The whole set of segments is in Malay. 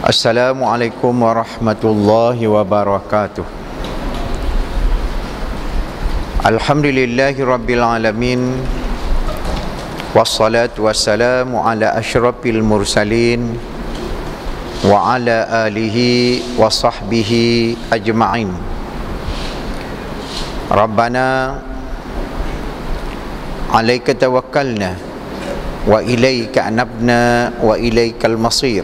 Assalamualaikum warahmatullahi wabarakatuh. Alhamdulillahi rabbil alamin. Wassalatu wassalamu ala asyrafil mursalin wa ala alihi wa sahbihi ajma'in. Rabbana alaika tawakkalna wa ilaika anabna wa ilaikal masir.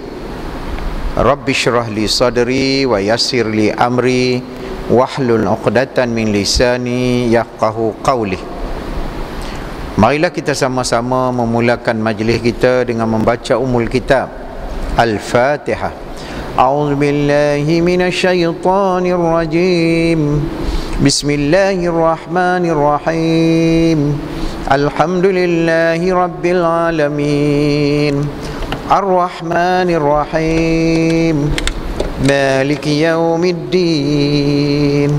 Rabbi syrah li sadri wa yassir li amri wahlul 'uqdatan min lisani yafqahu qawli. Marilah kita sama-sama memulakan majlis kita dengan membaca Ummul Kitab Al-Fatihah. A'udzu billahi minasyaitonir rajim. Bismillahirrahmanirrahim. Alhamdulillahi rabbil alamin. Ar-Rahmanir Rahim. Maliki yaumiddin.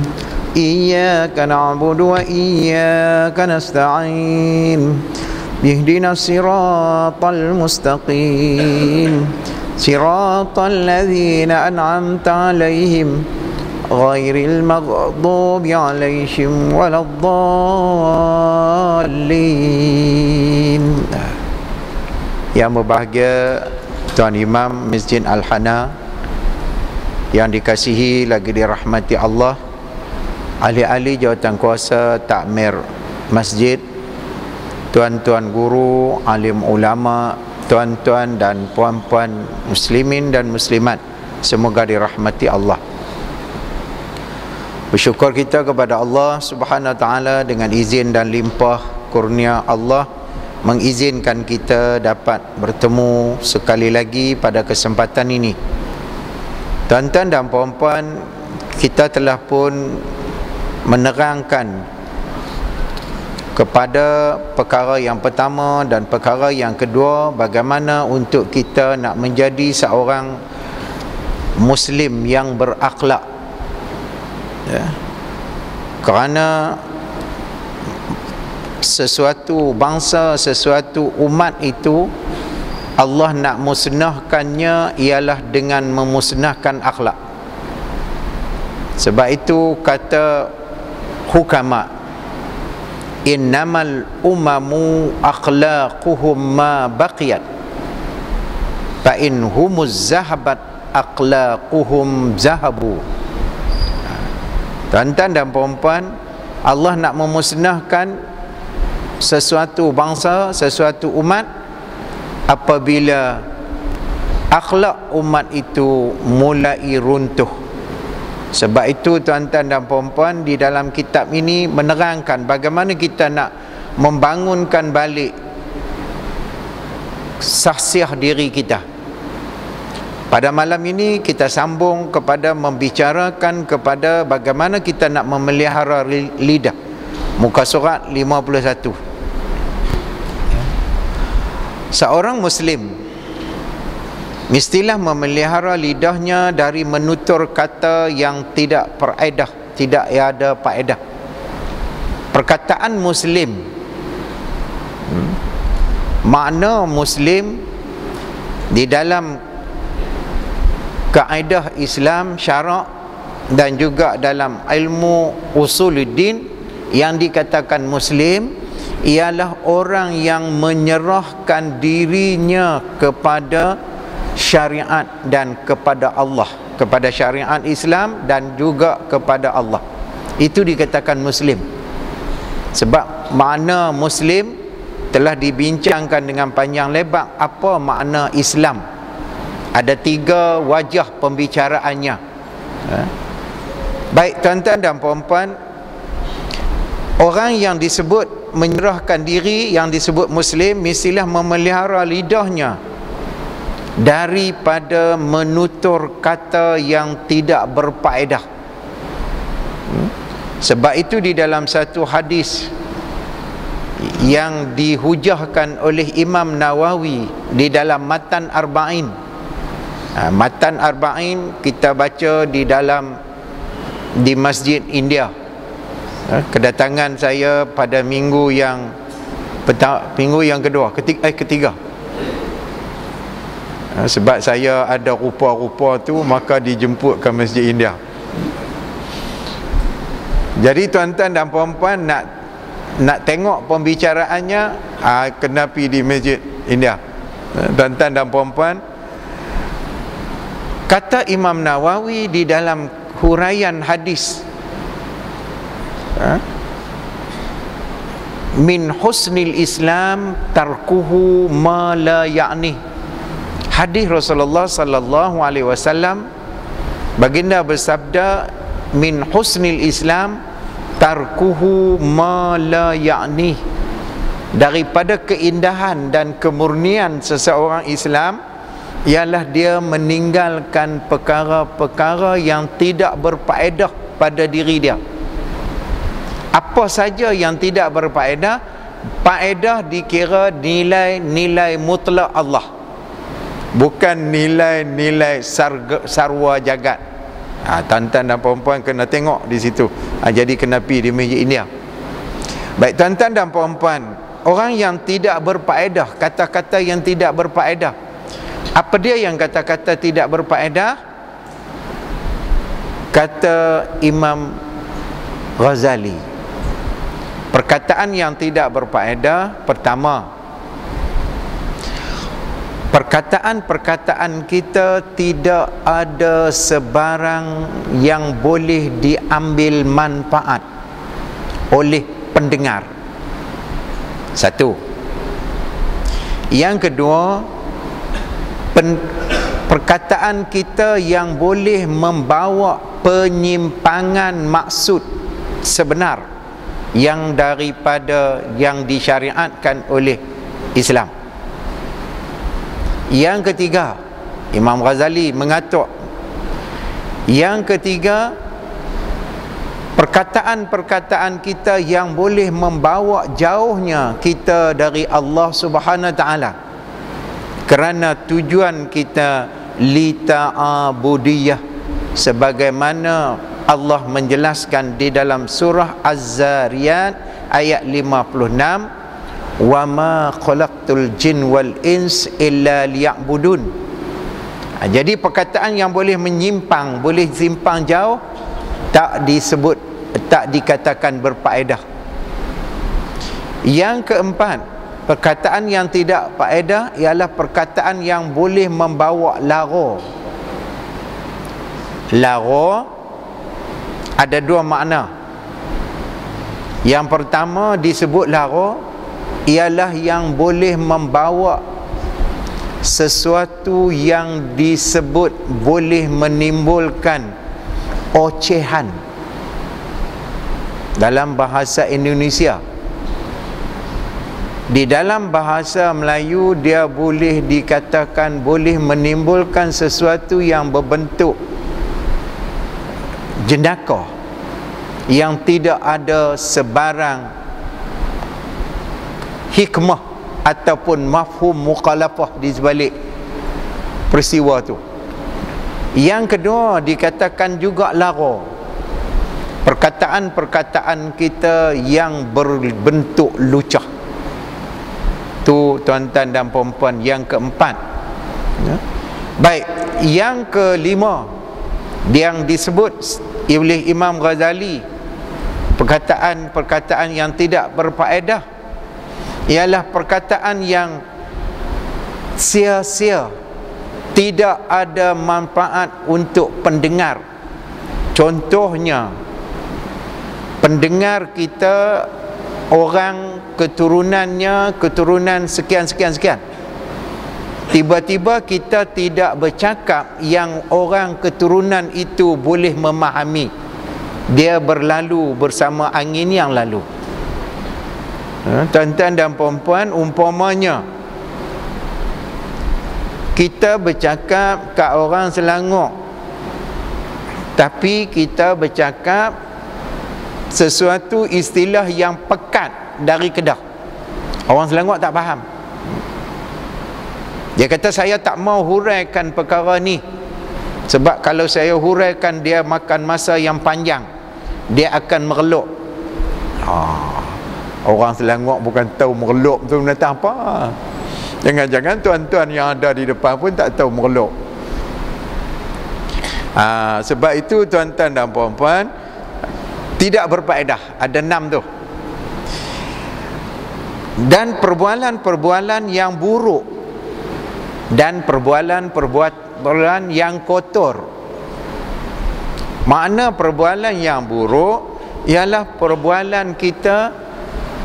Iyyaka na'budu wa iyyaka nasta'in. Ihdinas siratal mustaqim. Siratal ladzina an'amta 'alaihim ghairil maghdubi 'alaihim waladdallin. Yang berbahagia Tuan Imam Masjid Al-Hana yang dikasihi lagi dirahmati Allah, ahli-ahli jawatankuasa takmir masjid, tuan-tuan guru, alim ulama, tuan-tuan dan puan-puan muslimin dan muslimat, semoga dirahmati Allah. Bersyukur kita kepada Allah Subhanahu wa taala dengan izin dan limpah kurnia Allah mengizinkan kita dapat bertemu sekali lagi pada kesempatan ini. Tuan-tuan dan puan-puan, kita telah pun menerangkan kepada perkara yang pertama dan perkara yang kedua, bagaimana untuk kita nak menjadi seorang Muslim yang berakhlak, ya. Kerana sesuatu bangsa, sesuatu umat itu Allah nak musnahkannya ialah dengan memusnahkan akhlak. Sebab itu kata hukama, innamal umamu akhlaquhum ma baqiyat fa in humuz zahabat akhlaquhum zahabu. Tuan-tuan dan puan-puan, Allah nak memusnahkan sesuatu bangsa, sesuatu umat apabila akhlak umat itu mulai runtuh. Sebab itu tuan-tuan dan puan-puan, di dalam kitab ini menerangkan bagaimana kita nak membangunkan balik sahsiah diri kita. Pada malam ini kita sambung kepada membicarakan kepada bagaimana kita nak memelihara lidah. Muka surat 51. Seorang Muslim mestilah memelihara lidahnya dari menutur kata yang tidak beredah, tidak ada faedah. Perkataan Muslim, makna Muslim di dalam kaedah Islam, syarak dan juga dalam ilmu usuluddin, yang dikatakan Muslim ialah orang yang menyerahkan dirinya kepada syariat dan kepada Allah, kepada syariat Islam dan juga kepada Allah. Itu dikatakan Muslim. Sebab makna Muslim telah dibincangkan dengan panjang lebar. Apa makna Islam? Ada 3 wajah pembicaraannya. Baik tuan-tuan dan puan-puan, orang yang disebut menyerahkan diri, yang disebut Muslim, mestilah memelihara lidahnya daripada menutur kata yang tidak berfaedah. Sebab itu di dalam satu hadis yang dihujahkan oleh Imam Nawawi di dalam Matan Arba'in, Matan Arba'in kita baca di Masjid India. Kedatangan saya pada minggu yang kedua, ketiga. Sebab saya ada rupa-rupa tu, maka dijemput ke Masjid India. Jadi tuan-tuan dan puan-puan nak tengok pembicaraannya, kena pergi di Masjid India. Tuan-tuan dan puan-puan, kata Imam Nawawi di dalam huraian hadis, min husnil Islam tarkuhu ma la ya'ni. Hadis Rasulullah sallallahu alaihi wasallam, baginda bersabda, min husnil Islam tarkuhu ma la ya'ni. Daripada keindahan dan kemurnian seseorang Islam ialah dia meninggalkan perkara-perkara yang tidak berfaedah pada diri dia. Apa saja yang tidak berfaedah, faedah dikira nilai-nilai mutlak Allah, bukan nilai-nilai sarwa jagat. Tuan-tuan dan puan-puan kena tengok di situ. Jadi kena pergi di Masjid India. Baik tuan-tuan dan puan-puan, orang yang tidak berfaedah, kata-kata yang tidak berfaedah, apa dia yang kata-kata tidak berfaedah? Kata Imam Ghazali, perkataan yang tidak berfaedah, pertama, perkataan-perkataan kita tidak ada sebarang yang boleh diambil manfaat oleh pendengar. Satu. Yang kedua, perkataan kita yang boleh membawa penyimpangan maksud sebenar yang daripada yang disyariatkan oleh Islam. Yang ketiga, Imam Ghazali mengatuk, yang ketiga, perkataan-perkataan kita yang boleh membawa jauhnya kita dari Allah Subhanahu Wa Taala, kerana tujuan kita lita'abudiyah, sebagaimana Allah menjelaskan di dalam surah Az-Zariyat ayat 56, wa ma khalaqtul jin wal ins illa liya'budun. Jadi perkataan yang boleh menyimpang, boleh simpang jauh, tak disebut, tak dikatakan berfaedah. Yang keempat, perkataan yang tidak faedah ialah perkataan yang boleh membawa lara. Lara ada dua makna. Yang pertama disebut lara ialah yang boleh membawa sesuatu yang disebut boleh menimbulkan ocehan. Dalam bahasa Indonesia, di dalam bahasa Melayu, dia boleh dikatakan boleh menimbulkan sesuatu yang berbentuk jenaka, yang tidak ada sebarang hikmah ataupun mafhum mukhalafah di sebalik peristiwa tu. Yang kedua, dikatakan juga lara, perkataan-perkataan kita yang berbentuk lucah. Tu tuan-tuan dan puan-puan yang keempat. Baik, yang kelima yang disebut oleh Imam Ghazali, perkataan-perkataan yang tidak berfaedah ialah perkataan yang sia-sia, tidak ada manfaat untuk pendengar. Contohnya, pendengar kita orang keturunannya keturunan sekian-sekian-sekian, tiba-tiba kita tidak bercakap yang orang keturunan itu boleh memahami, dia berlalu bersama angin yang lalu. Tuan-tuan dan puan-puan, umpamanya kita bercakap kat orang Selangor, tapi kita bercakap sesuatu istilah yang pekat dari Kedah, orang Selangor tak faham. Dia kata, saya tak mau huraikan perkara ni, sebab kalau saya huraikan dia makan masa yang panjang, dia akan mereluk. Orang Selangor bukan tahu mereluk tu menata apa. Jangan-jangan tuan-tuan yang ada di depan pun tak tahu merelok. Sebab itu tuan-tuan dan puan-puan, tidak berfaedah. Ada 6 tu. Dan perbualan-perbualan yang buruk dan perbualan yang kotor. Makna perbualan yang buruk ialah perbualan kita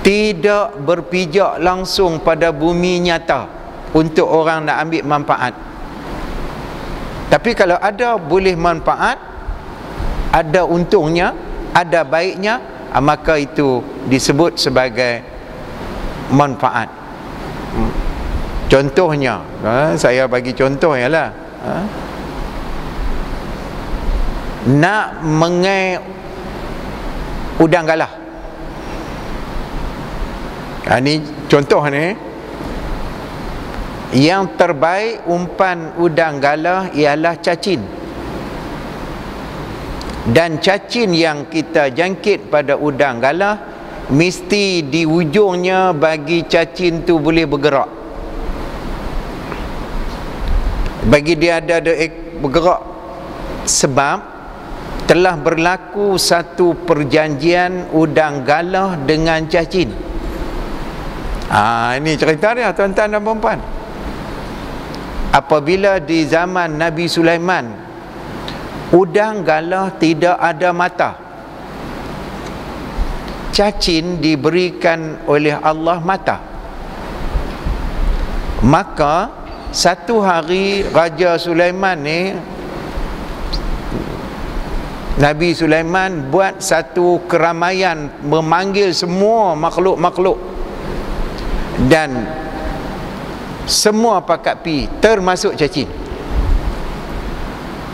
tidak berpijak langsung pada bumi nyata untuk orang nak ambil manfaat. Tapi kalau ada boleh manfaat, ada untungnya, ada baiknya, maka itu disebut sebagai manfaat. Contohnya, saya bagi contoh ialah nak mengai udang galah. Ini contoh ni. Yang terbaik umpan udang galah ialah cacing. Dan cacing yang kita jangkit pada udang galah, mesti di ujungnya bagi cacing tu boleh bergerak. Bagi dia ada bergerak, sebab telah berlaku satu perjanjian udang galah dengan cacing. Ini cerita dia, tuan-tuan dan puan-puan. Apabila di zaman Nabi Sulaiman, udang galah tidak ada mata, cacing diberikan oleh Allah mata. Maka satu hari Raja Sulaiman ni, Nabi Sulaiman buat satu keramaian, memanggil semua makhluk-makhluk, dan semua pakat pi, termasuk cacing.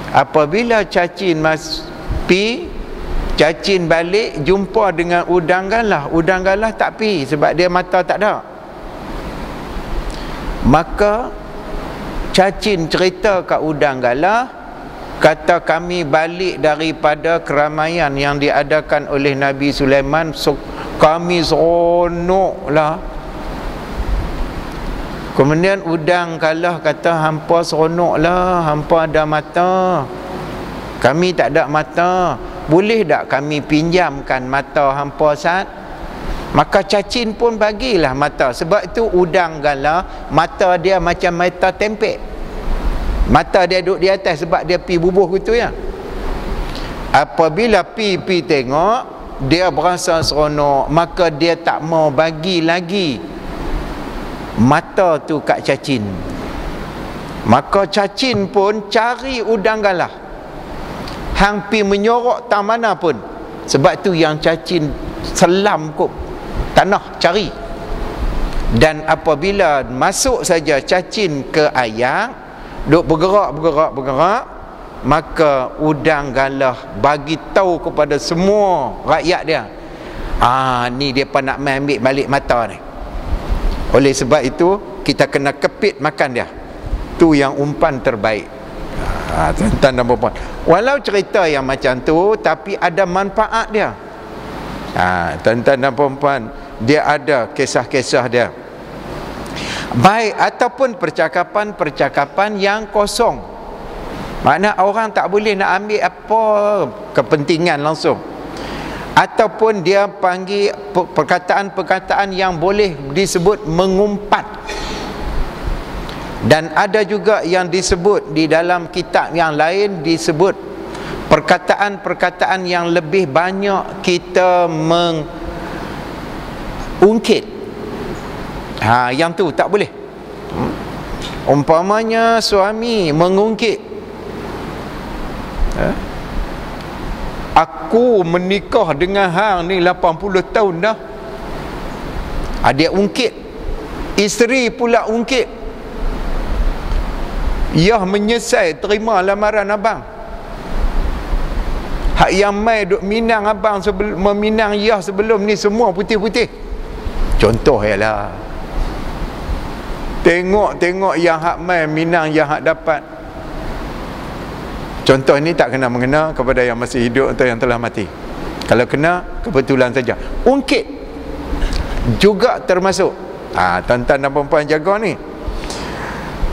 Apabila cacing pi, cacing balik jumpa dengan udang galah. Udang galah tak pi sebab dia mata tak ada. Maka cacing cerita kat udang galah, kata kami balik daripada keramaian yang diadakan oleh Nabi Sulaiman, kami seronoklah. Kemudian udang galah kata, hampa seronoklah, hampa ada mata, kami tak ada mata, boleh tak kami pinjamkan mata hampa Sat? Maka cacing pun bagilah mata. Sebab itu udang galah, mata dia macam mata tempek, mata dia duduk di atas sebab dia pi bubuh gitu ya. Apabila pi tengok, dia berasa seronok, maka dia tak mau bagi lagi mata tu kat cacing. Maka cacing pun cari udang galah, hang pi menyorok tang mana pun. Sebab tu yang cacing selam kop tanah cari. Dan apabila masuk saja cacing ke ayam, duk bergerak, maka udang galah bagi tahu kepada semua rakyat dia, ni dia nak ambil balik mata ni. Oleh sebab itu kita kena kepit makan dia. Tu yang umpan terbaik. Tuan-tuan dan puan-puan, walau cerita yang macam tu, tapi ada manfaat dia. Tuan-tuan dan puan-puan, dia ada kisah-kisah dia. Baik, ataupun percakapan-percakapan yang kosong. Makna orang tak boleh nak ambil apa kepentingan langsung. Ataupun dia panggil perkataan-perkataan yang boleh disebut mengumpat. Dan ada juga yang disebut di dalam kitab yang lain, disebut perkataan-perkataan yang lebih banyak kita mengungkit. Yang tu tak boleh. Umpamanya suami mengungkit, aku menikah dengan hang ni 80 tahun dah. Dia ungkit. Isteri pula ungkit, Yah menyesal terima lamaran abang. Hak yang mai duk minang abang meminang Yah sebelum ni semua putih-putih. Contoh ialah, tengok yang hak mai minang yang hak dapat. Contoh ini tak kena mengena kepada yang masih hidup atau yang telah mati. Kalau kena, kebetulan saja. Ungkit juga termasuk. Tuan-tuan dan puan-puan jaga ni.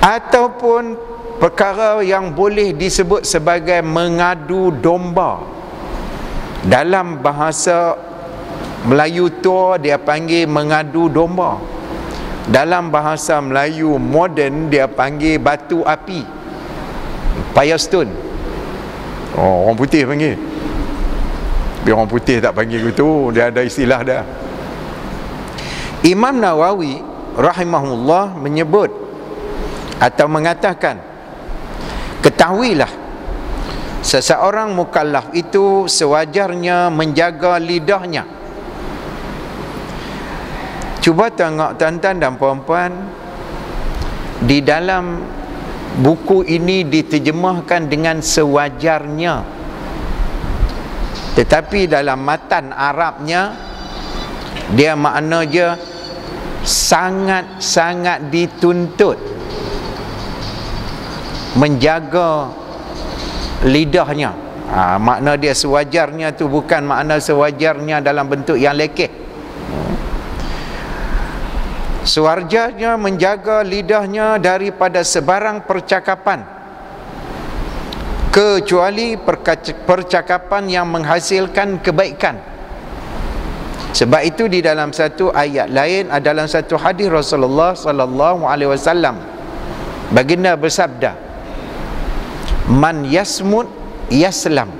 ataupun perkara yang boleh disebut sebagai mengadu domba. Dalam bahasa Melayu tua dia panggil mengadu domba. Dalam bahasa Melayu moden dia panggil batu api, fire stone. Oh, orang putih panggil. Biar orang putih tak panggil gitu, dia ada istilah dah. Imam Nawawi rahimahullah menyebut atau mengatakan, ketahuilah seseorang mukallaf itu sewajarnya menjaga lidahnya. Cuba tengok tuan-tuan dan puan-puan, di dalam buku ini diterjemahkan dengan sewajarnya, tetapi dalam matan Arabnya dia makna je sangat-sangat dituntut menjaga lidahnya. Makna dia sewajarnya tu bukan makna sewajarnya dalam bentuk yang lekeh. Sewajarnya menjaga lidahnya daripada sebarang percakapan, kecuali percakapan yang menghasilkan kebaikan. Sebab itu di dalam satu ayat lain, dalam satu hadis Rasulullah sallallahu alaihi wasallam, baginda bersabda, man yasmut yaslam,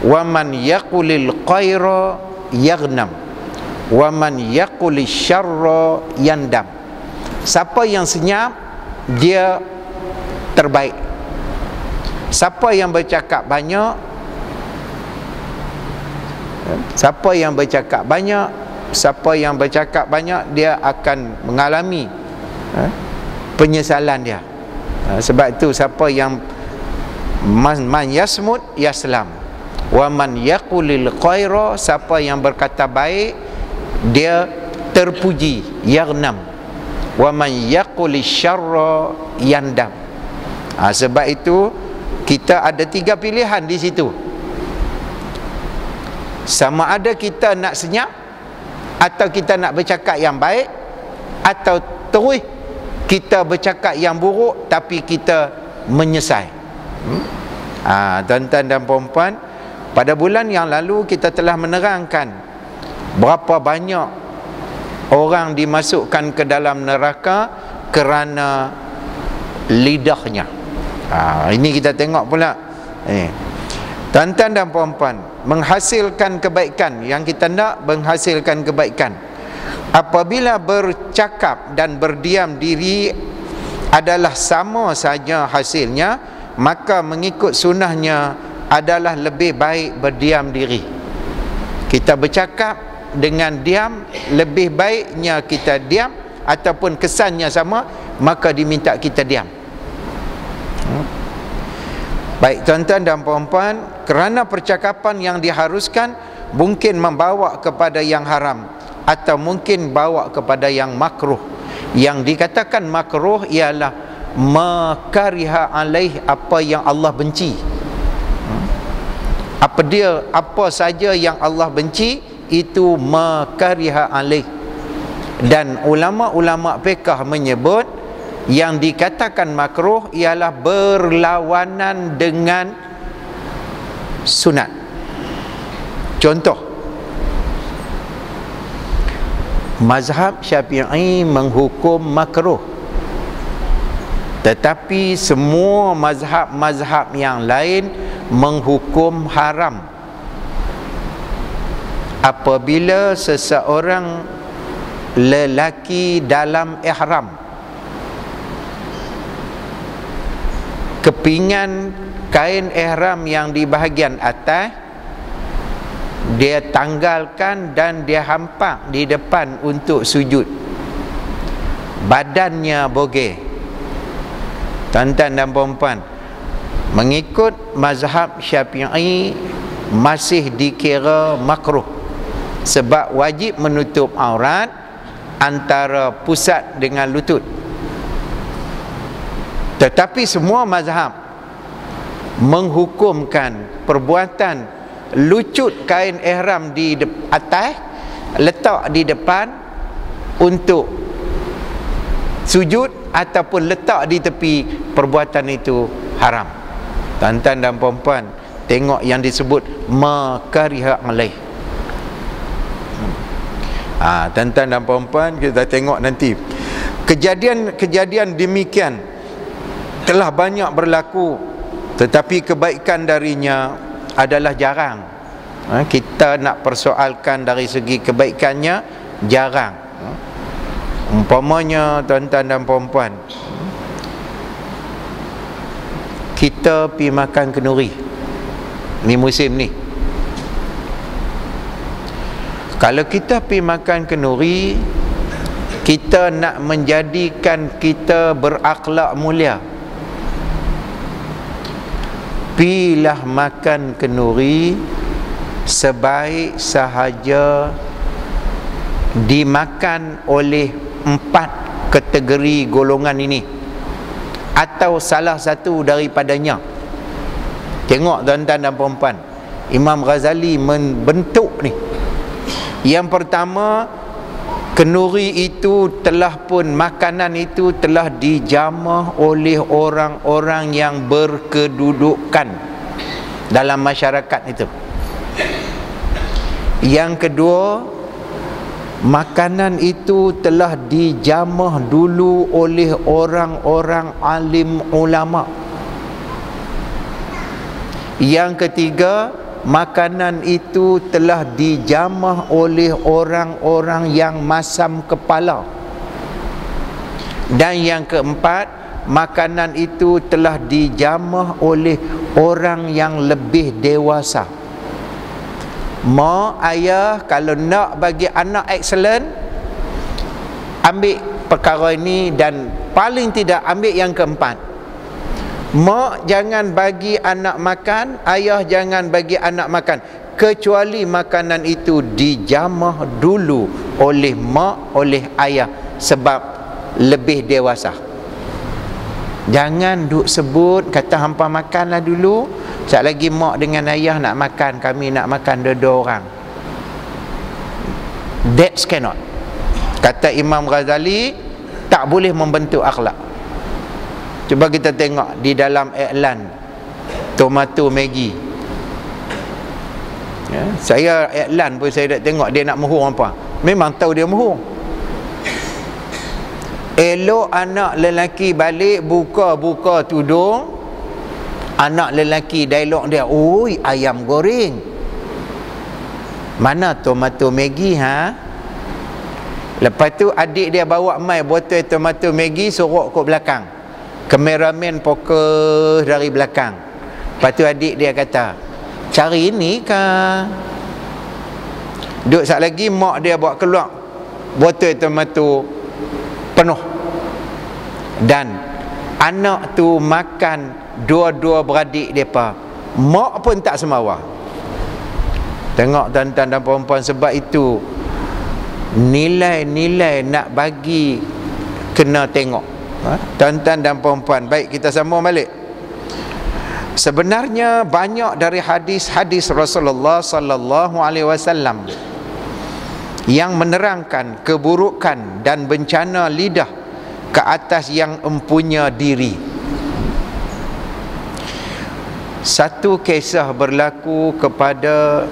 wa man yaqulil khaira yaghnam, wa man yaqulish syarra yandam. Siapa yang senyap dia terbaik. Siapa yang bercakap banyak, siapa yang bercakap banyak dia akan mengalami penyesalan dia. Sebab itu siapa yang man yasmut yaslam, wa man yaqulil khaira, siapa yang berkata baik dia terpuji, yaghnam, wa man yaqulish syarra yandam. Sebab itu kita ada 3 pilihan di situ. Sama ada kita nak senyap, atau kita nak bercakap yang baik, atau terus kita bercakap yang buruk tapi kita menyesal. Tuan-tuan dan puan-puan, pada bulan yang lalu kita telah menerangkan berapa banyak orang dimasukkan ke dalam neraka kerana lidahnya. Ini kita tengok pula. Tuan-tuan dan puan-puan, menghasilkan kebaikan, yang kita nak menghasilkan kebaikan, apabila bercakap dan berdiam diri adalah sama saja hasilnya, maka mengikut sunnahnya adalah lebih baik berdiam diri. Kita bercakap dengan diam, lebih baiknya kita diam, ataupun kesannya sama, maka diminta kita diam. Baik tuan-tuan dan puan-puan, kerana percakapan yang diharuskan mungkin membawa kepada yang haram, atau mungkin bawa kepada yang makruh. Yang dikatakan makruh ialah makariha alaih, apa yang Allah benci. Apa saja yang Allah benci itu makariha alaih. Dan ulama-ulama fiqh menyebut yang dikatakan makruh ialah berlawanan dengan sunat. Contoh, mazhab Syafi'i menghukum makruh, tetapi semua mazhab-mazhab yang lain menghukum haram. Apabila seseorang lelaki dalam ihram kepingan kain ihram yang di bahagian atas dia tanggalkan dan dia hampak di depan untuk sujud, badannya bogeh. Tuan-tuan dan puan-puan, mengikut mazhab Syafi'i masih dikira makruh, sebab wajib menutup aurat antara pusat dengan lutut. Tetapi semua mazhab menghukumkan perbuatan lucut kain ihram di atas, letak di depan untuk sujud ataupun letak di tepi, perbuatan itu haram. Tuan-tuan dan puan-puan, tengok yang disebut makariha alaih. Tuan-tuan dan puan-puan, kita tengok nanti kejadian demikian telah banyak berlaku, tetapi kebaikan darinya adalah jarang. Kita nak persoalkan dari segi kebaikannya, jarang. Umpamanya tuan-tuan dan puan-puan, kita pergi makan kenduri ni musim ni. Kalau kita pergi makan kenduri, kita nak menjadikan kita berakhlak mulia, pilah makan kenduri sebaik sahaja dimakan oleh 4 kategori golongan ini atau salah satu daripadanya. Tengok tuan-tuan dan puan-puan, Imam Ghazali membentuk ni. Yang pertama, kenduri itu telah pun, makanan itu telah dijamah oleh orang-orang yang berkedudukan dalam masyarakat itu. Yang kedua, makanan itu telah dijamah dulu oleh orang-orang alim ulama. Yang ketiga, makanan itu telah dijamah oleh orang-orang yang masam kepala. Dan yang keempat, makanan itu telah dijamah oleh orang yang lebih dewasa. Mak, ayah, kalau nak bagi anak excellent, ambil perkara ini, dan paling tidak ambil yang keempat. Mak jangan bagi anak makan, ayah jangan bagi anak makan, kecuali makanan itu dijamah dulu oleh mak, oleh ayah, sebab lebih dewasa. Jangan duk sebut, kata hampa makanlah dulu, sekejap lagi mak dengan ayah nak makan, kami nak makan dua-dua orang. That cannot. Kata Imam Ghazali, tak boleh membentuk akhlak. Cuba kita tengok di dalam iklan tomato Maggi. Ya, saya iklan pun saya dah tengok dia nak mohong apa. Memang tahu dia mohong. Elok anak lelaki balik buka tudung, anak lelaki dialog dia, oi ayam goreng. Mana tomato Maggi Lepas tu adik dia bawa mai botol tomato Maggi, sorok kat belakang. Kameraman fokus dari belakang. Lepas tu adik dia kata, cari ni kah? Duk sat lagi mak dia bawa keluar botol tomato penuh. Dan anak tu makan dua-dua beradik mereka. Mak pun tak semawa. Tengok tuan-tuan dan puan-puan, sebab itu nilai-nilai nak bagi kena tengok. Tuan-tuan dan puan-puan, baik kita sambung balik. Sebenarnya banyak dari hadis-hadis Rasulullah sallallahu alaihi wasallam yang menerangkan keburukan dan bencana lidah ke atas yang empunya diri. Satu kisah berlaku kepada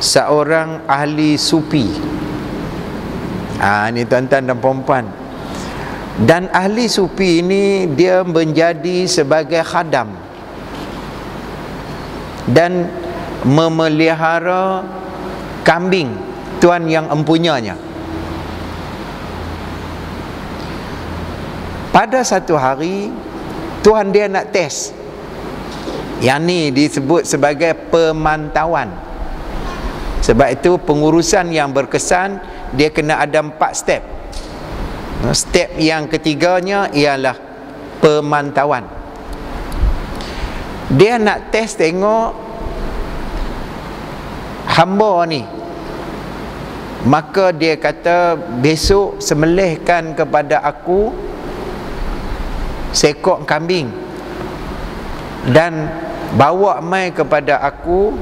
seorang ahli sufi. Ini tuan-tuan dan puan-puan. Dan ahli sufi ini dia menjadi sebagai khadam dan memelihara kambing tuan yang empunyanya. Pada satu hari tuan dia nak test. Yang ni disebut sebagai pemantauan. Sebab itu pengurusan yang berkesan, dia kena ada 4 step. Step yang ketiganya ialah pemantauan. Dia nak test tengok hamba ni. Maka dia kata, besok sembelihkan kepada aku seekor kambing dan bawa mai kepada aku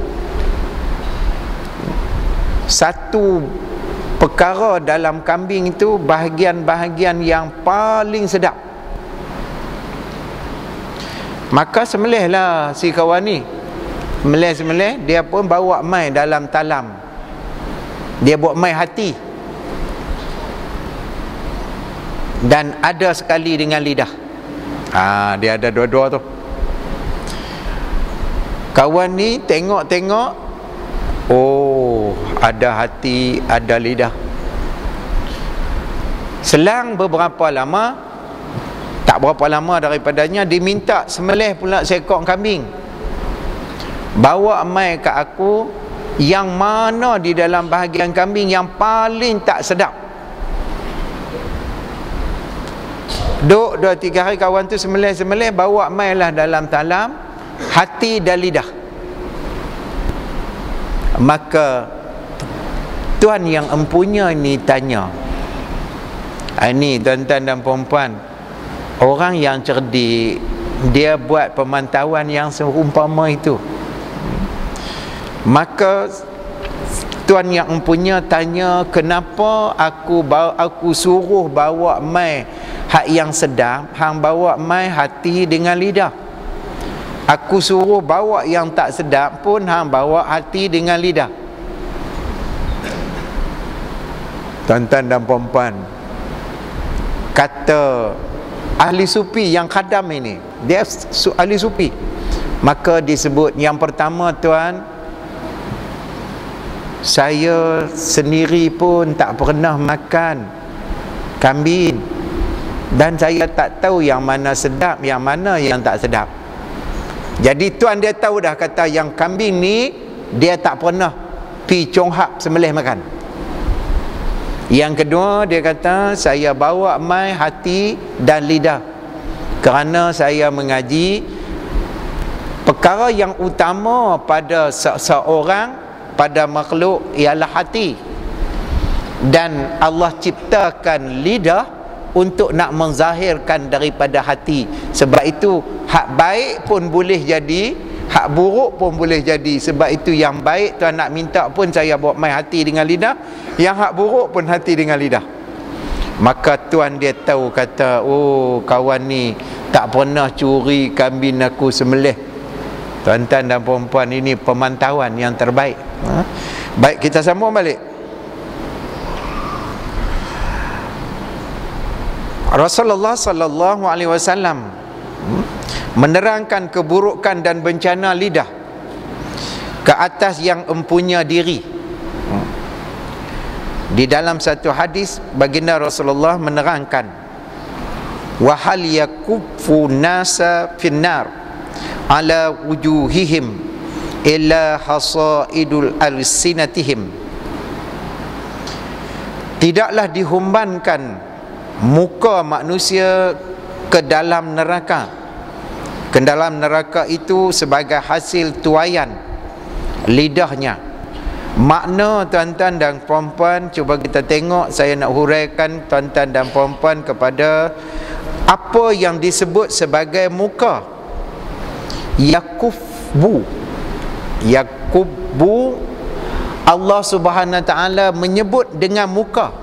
satu perkara dalam kambing itu bahagian-bahagian yang paling sedap. Maka sembelihlah si kawan ni. Sembelih, dia pun bawa mai dalam talam. Dia buat mai hati. Dan ada sekali dengan lidah. Dia ada dua-dua tu. Kawan ni tengok-tengok, oh, ada hati, ada lidah. Selang beberapa lama, tak berapa lama daripadanya, diminta sembelih pula seekor kambing. Bawa mai ke aku, yang mana di dalam bahagian kambing yang paling tak sedap. Duk 2-3 hari kawan tu sembelih, bawa mai lah dalam talam, hati dan lidah. Maka tuan yang empunya ni tanya, ini tuan-tuan dan puan-puan, orang yang cerdik, dia buat pemantauan yang seumpama itu. Maka tuan yang empunya tanya, kenapa aku suruh bawa mai hak yang sedap, hang bawa mai hati dengan lidah? Aku suruh bawa yang tak sedap pun hang bawa hati dengan lidah. Tuan-tuan dan puan-puan, kata ahli sufi yang khadam ini, dia ahli sufi, maka disebut yang pertama, tuan, saya sendiri pun tak pernah makan kambing, dan saya tak tahu yang mana sedap, yang mana yang tak sedap. Jadi tuan dia tahu dah, kata yang kambing ni dia tak pernah pi conghap sembelih makan. Yang kedua, dia kata saya bawa mai hati dan lidah, kerana saya mengaji perkara yang utama pada seseorang, pada makhluk ialah hati, dan Allah ciptakan lidah untuk nak menzahirkan daripada hati. Sebab itu hak baik pun boleh jadi, hak buruk pun boleh jadi. Sebab itu yang baik tuan nak minta pun saya buat mai hati dengan lidah, yang hak buruk pun hati dengan lidah. Maka tuan dia tahu, kata, oh, kawan ni tak pernah curi kambing aku sembelih. Tuan-tuan dan puan-puan, ini pemantauan yang terbaik. Baik, kita sambung balik. Rasulullah sallallahu alaihi wasallam menerangkan keburukan dan bencana lidah ke atas yang empunya diri. Di dalam satu hadis, baginda Rasulullah menerangkan, wa hal yakuffu nasa finnar ala wujuhihim illa hasaidul alsinatihim. Tidaklah dihumbankan muka manusia ke dalam neraka. Ke dalam neraka itu sebagai hasil tuaian lidahnya. Makna, tuan-tuan dan puan-puan, cuba kita tengok, saya nak huraikan tuan-tuan dan puan-puan kepada apa yang disebut sebagai muka. Yakufbu, Allah Subhanahu Wa Taala menyebut dengan muka.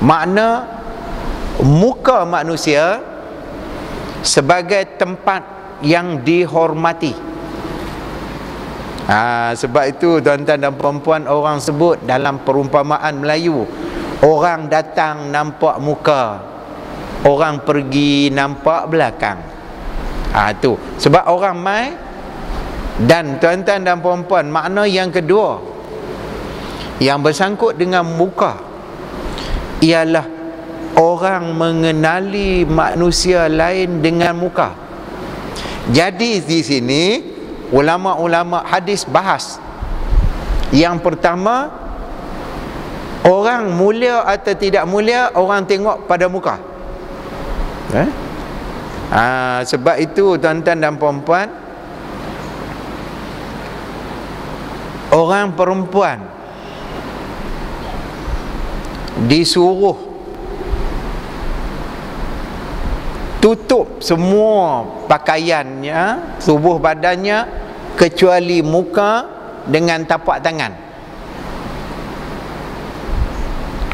Makna muka manusia sebagai tempat yang dihormati. Sebab itu tuan-tuan dan puan-puan, orang sebut dalam perumpamaan Melayu, orang datang nampak muka, orang pergi nampak belakang. Tu sebab orang mai. Dan tuan-tuan dan puan-puan, makna yang kedua yang bersangkut dengan muka ialah orang mengenali manusia lain dengan muka. Jadi di sini ulama-ulama hadis bahas, yang pertama, orang mulia atau tidak mulia, orang tengok pada muka. Sebab itu tuan-tuan dan puan-puan, orang perempuan disuruh tutup semua pakaiannya, tubuh badannya, kecuali muka dengan tapak tangan.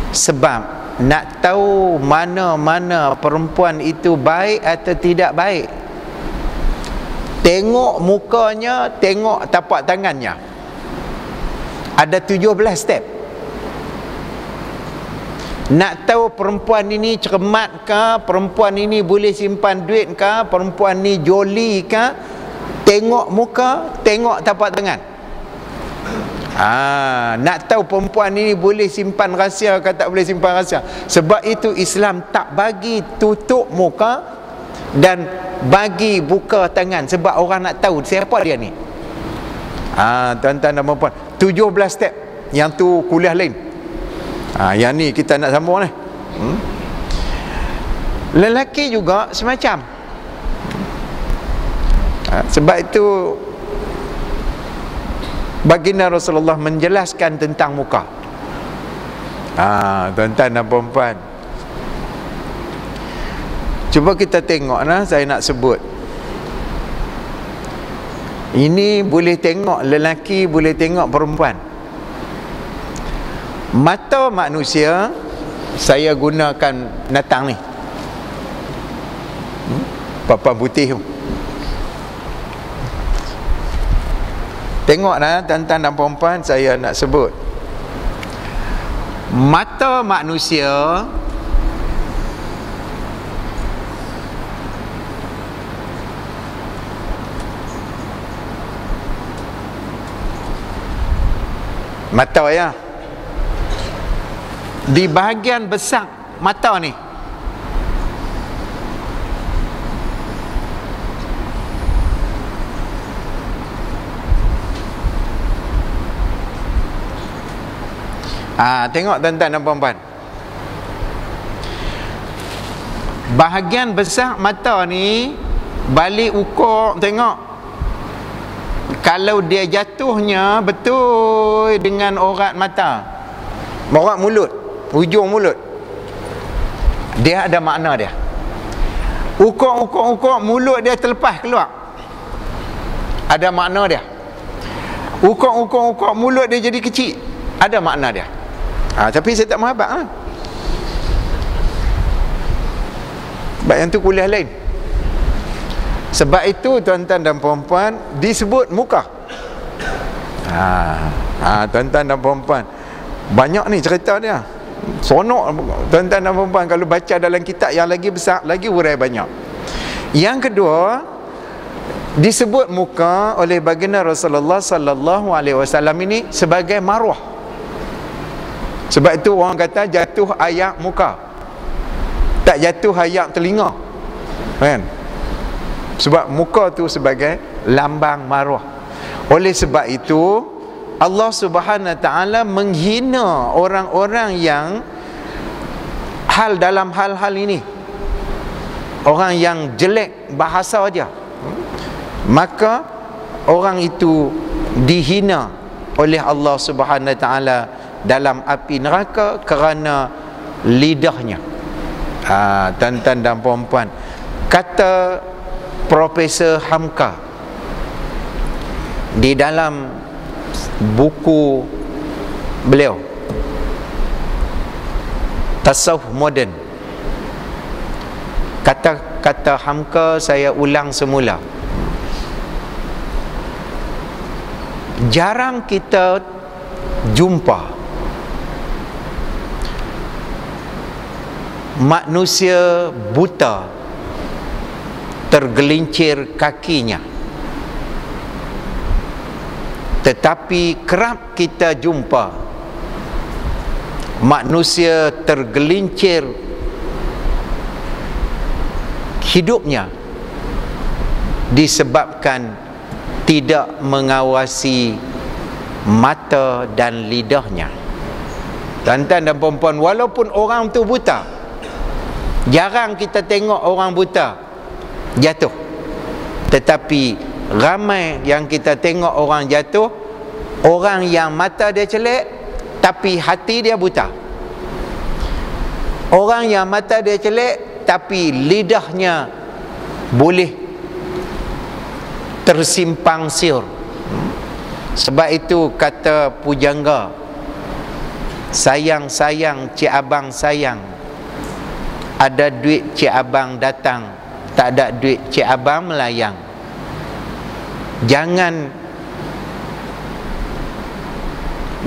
Sebab nak tahu mana-mana perempuan itu baik atau tidak baik, tengok mukanya, tengok tapak tangannya. Ada 17 step. Nak tahu perempuan ini cermat ke, perempuan ini boleh simpan duit ke, perempuan ini joli ke, tengok muka, tengok tapak tangan. Nak tahu perempuan ini boleh simpan rahsia ke tak boleh simpan rahsia. Sebab itu Islam tak bagi tutup muka dan bagi buka tangan, sebab orang nak tahu siapa dia ni. Tuan-tuan dan puan-puan, 17 step. Yang tu kuliah lain. Yang ni kita nak sambung ni. Lelaki juga semacam. Sebab itu baginda Rasulullah menjelaskan tentang muka. Tuan-tuan dan puan-puan, cuba kita tengok lah, saya nak sebut. Ini boleh tengok lelaki, boleh tengok perempuan. Mata manusia, saya gunakan natang ni, papan putih tu. Tengoklah tuan-tuan dan puan-puan, saya nak sebut. Mata manusia mata ya, di bahagian besar mata ni tengok tuan-tuan dan puan-puan, bahagian besar mata ni balik ukur, tengok. Kalau dia jatuhnya betul dengan orat mata, orat mulut, hujung mulut, dia ada makna dia. Ukur mulut dia terlepas keluar, ada makna dia. Ukur mulut dia jadi kecil, ada makna dia. Tapi saya tak mahabak sebab yang tu kuliah lain. Sebab itu tuan-tuan dan puan-puan disebut muka. Tuan-tuan dan puan-puan, banyak ni cerita dia. Sonok tuan-tuan dan puan-puan kalau baca dalam kitab yang lagi besar, lagi hurai banyak. Yang kedua, disebut muka oleh baginda Rasulullah sallallahu alaihi wasallam ini sebagai maruah. Sebab itu orang kata jatuh ayak muka, tak jatuh ayak telinga, kan? Sebab muka tu sebagai lambang maruah. Oleh sebab itu Allah Subhanahu Wa Taala menghina orang-orang yang dalam hal-hal ini, orang yang jelek bahasa aja, maka orang itu dihina oleh Allah Subhanahu Wa Taala dalam api neraka kerana lidahnya. Tuan-tuan dan puan-puan, kata Profesor Hamka di dalam buku beliau Tasawuf Moden, kata Hamka, saya ulang semula, jarang kita jumpa manusia buta tergelincir kakinya, tetapi kerap kita jumpa manusia tergelincir hidupnya disebabkan tidak mengawasi mata dan lidahnya. Tuan-tuan dan puan-puan, walaupun orang tu buta, jarang kita tengok orang buta jatuh, tetapi ramai yang kita tengok orang jatuh, orang yang mata dia celek tapi hati dia buta, orang yang mata dia celek tapi lidahnya boleh tersimpang siur. Sebab itu kata pujangga, sayang-sayang cik abang sayang, ada duit cik abang datang, tak ada duit cik abang melayang.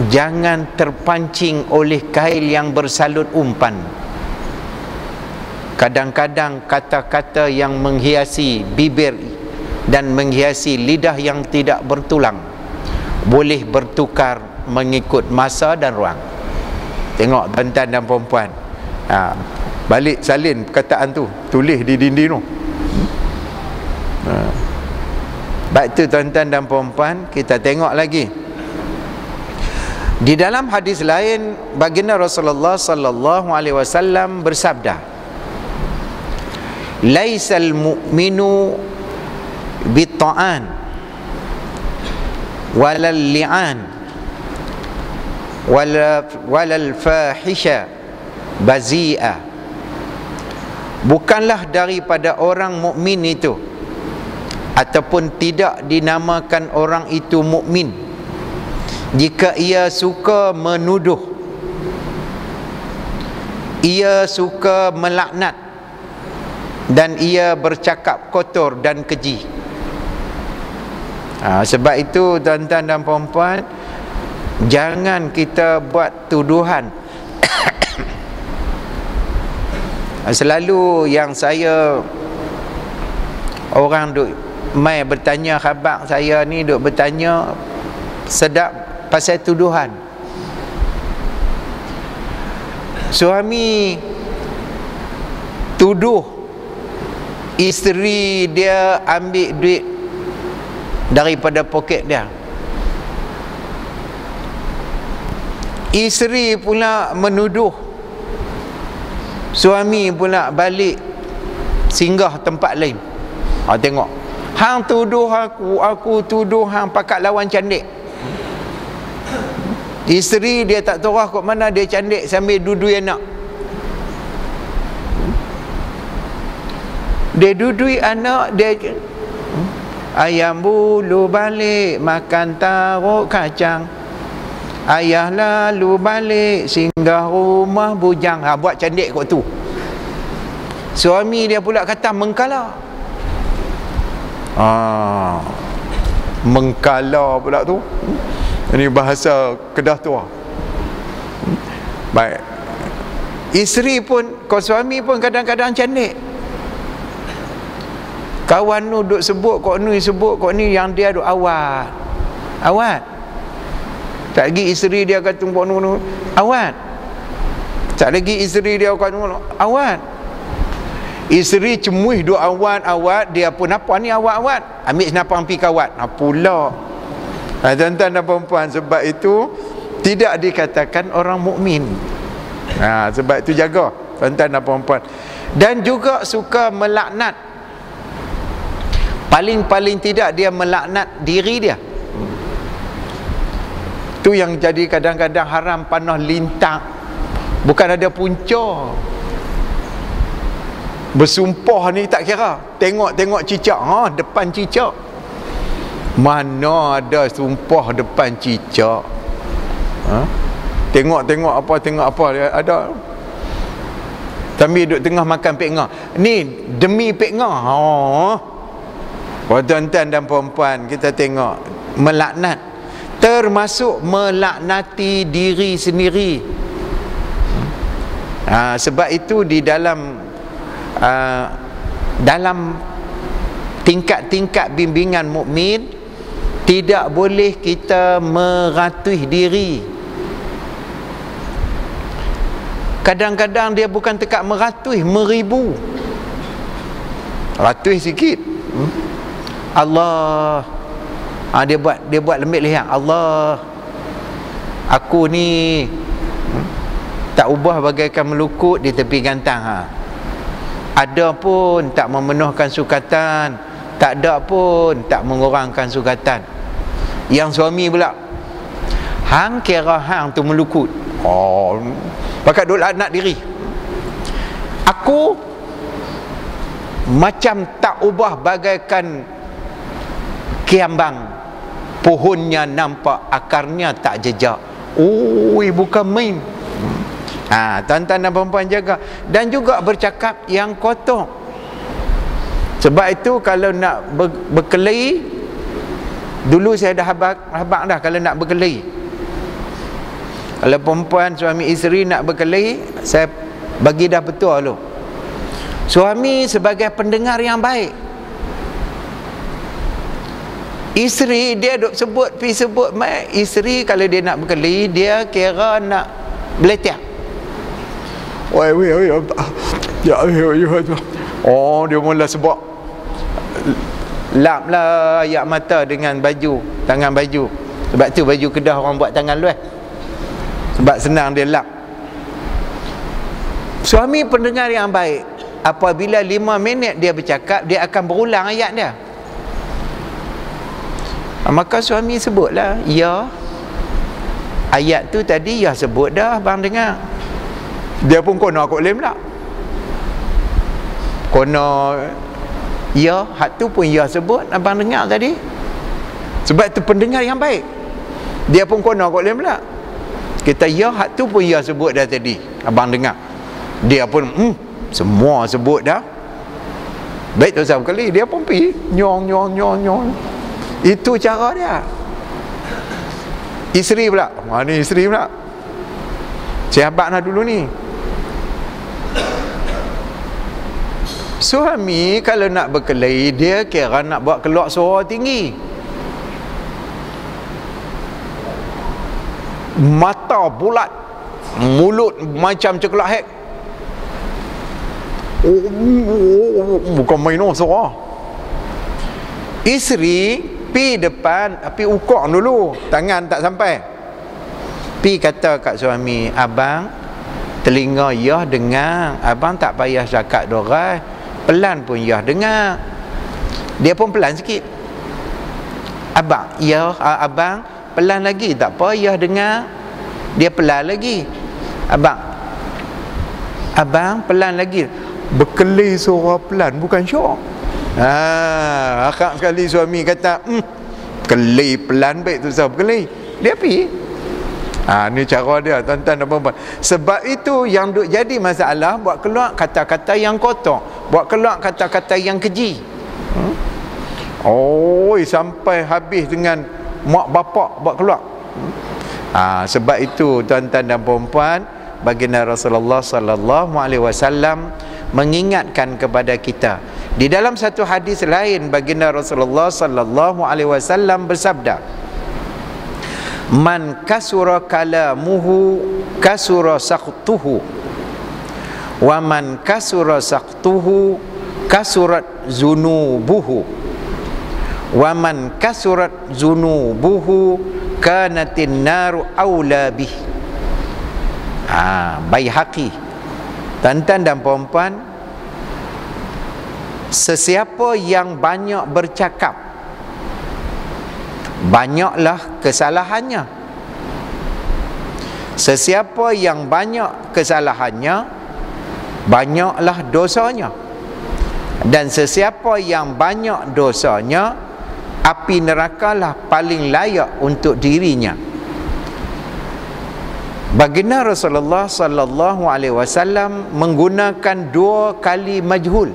Jangan terpancing oleh kail yang bersalut umpan. Kadang-kadang kata-kata yang menghiasi bibir dan menghiasi lidah yang tidak bertulang boleh bertukar mengikut masa dan ruang. Tengok tuan-tuan dan perempuan, balik salin perkataan tu, tulis di dinding tu. Baik tu tuan-tuan dan perempuan, kita tengok lagi. Di dalam hadis lain, baginda Rasulullah sallallahu alaihi wasallam bersabda, "Laisal mu'minu bitta'an walal li'an walal fahisha bazi'ah." Bukanlah daripada orang mukmin itu, ataupun tidak dinamakan orang itu mukmin, jika ia suka menuduh, ia suka melaknat, dan ia bercakap kotor dan keji. Sebab itu tuan-tuan dan perempuan, jangan kita buat tuduhan. Selalu yang saya, orang duk mai bertanya khabar saya ni, duk bertanya sedap pasal tuduhan. Suami tuduh isteri dia ambil duit daripada poket dia. Isteri pula menuduh, suami pula balik singgah tempat lain. Tengok, hang tuduh aku tuduh hang pakat lawan candik. Isteri dia tak tahu kat mana dia candik sambil dudui anak. Dia dudui anak dia, ayam bulu balik makan taruh kacang, ayah lalu balik singgah rumah bujang. Buat candik kot tu. Suami dia pula kata mengkala. Mengkala pula tu. Ini bahasa Kedah tua. Baik. Isteri pun, kau suami pun kadang-kadang candik. Kawan nu duk sebut kau ni, sebut kau ni, yang dia duk awat. Awat. Tak lagi isteri dia kata kau nu awat. Tak lagi isteri dia kata awat. Isteri cemuih duk awat, dia pun apa ni awat-awat. Ambil senapang pi kawat. Pula. Tuan-tuan dan perempuan, sebab itu tidak dikatakan orang mukmin. Sebab itu jaga tuan-tuan dan perempuan. Dan juga suka melaknat. Paling-paling tidak dia melaknat diri dia. Tu yang jadi kadang-kadang haram panah lintang. Bukan ada punca. Bersumpah ni tak kira. Tengok-tengok cicak, depan cicak. Mana ada sumpah depan cicak? Tengok-tengok apa, tengok apa dia ada. Tapi duduk tengah makan pek ngah. Ni demi pek ngah. Tuan-tuan dan perempuan, kita tengok melaknat, termasuk melaknati diri sendiri. Sebab itu di dalam tingkat-tingkat bimbingan mukmin, tidak boleh kita meratuih diri. Kadang-kadang dia bukan tekat meratuih, meribu. Ratuih sikit. Allah. Dia buat lembik lihat. Allah, aku ni tak ubah bagaikan melukut di tepi gantang. Ada pun tak memenuhkan sukatan, tak ada pun tak mengurangkan sukatan. Yang suami pula, hang kira hang tu melukut. Pakat duk laknat diri. Aku macam tak ubah bagaikan kiambang, pohonnya nampak, akarnya tak jejak. Bukan main. Tuan-tuan dan perempuan jaga. Dan juga bercakap yang kotor. Sebab itu kalau nak berkelahi, dulu saya dah habaq dah kalau nak berkelahi. Kalau perempuan suami isteri nak berkelahi, saya bagi dah betul dulu. Suami sebagai pendengar yang baik, isteri dia duk sebut baik. Isteri kalau dia nak berkelahi, dia kira nak beletak. Oh, dia mula sebut, lap lah ayak mata dengan baju, tangan baju. Sebab tu baju Kedah orang buat tangan luas, sebab senang dia lap. Suami pendengar yang baik, apabila 5 minit dia bercakap, dia akan berulang ayat dia. Maka suami sebutlah, ya, ayat tu tadi ya sebut dah bang dengar. Dia pun kono aku lem lah, kono ya, hak tu pun ya sebut abang dengar tadi. Sebab tu pendengar yang baik, dia pun kono aku lem lah. Kita ya, hak tu pun ya sebut dah tadi abang dengar. Dia pun semua sebut dah. Baik tu satu kali dia pun pergi nyong. Itu cara dia. Isteri pula, ni isteri pula, sahabat nak dulu ni. Suami kalau nak berkelahi, dia kira nak buat keluar suara tinggi, mata bulat, mulut macam cekelak hek. Bukan main suara. Isteri pi depan, pi ukok dulu, tangan tak sampai, pi kata kat suami, abang telinga yah dengar, abang tak payah cakap dorai, pelan pun yah dengar. Dia pun pelan sikit. Abang, ya, abang pelan lagi, tak apa, yah dengar. Dia pelan lagi. Abang pelan lagi. Berkelih suara pelan, bukan syok. Akak sekali suami kata, kelih pelan baik tu, saya berkelih. Dia pergi. Ni cara dia, tuan-tuan dan puan-puan. Sebab itu yang duk jadi masalah, buat keluar kata-kata yang kotor, buat keluar kata-kata yang keji. Sampai habis dengan mak bapak buat keluar. Sebab itu tuan-tuan dan puan-puan, baginda Rasulullah sallallahu alaihi wasallam mengingatkan kepada kita. Di dalam satu hadis lain, baginda Rasulullah sallallahu alaihi wasallam bersabda, man kasura kalamuhu kasura saqtuhu, wa man kasura saqtuhu kasurat zunubuhu, wa man kasurat zunubuhu kanatin naru aula bih. Baihaqi. Tuan-tuan dan puan-puan, sesiapa yang banyak bercakap, banyaklah kesalahannya. Sesiapa yang banyak kesalahannya, banyaklah dosanya. Dan sesiapa yang banyak dosanya, api nerakalah paling layak untuk dirinya. Baginda Rasulullah sallallahu alaihi wasallam menggunakan 2 kali majhul.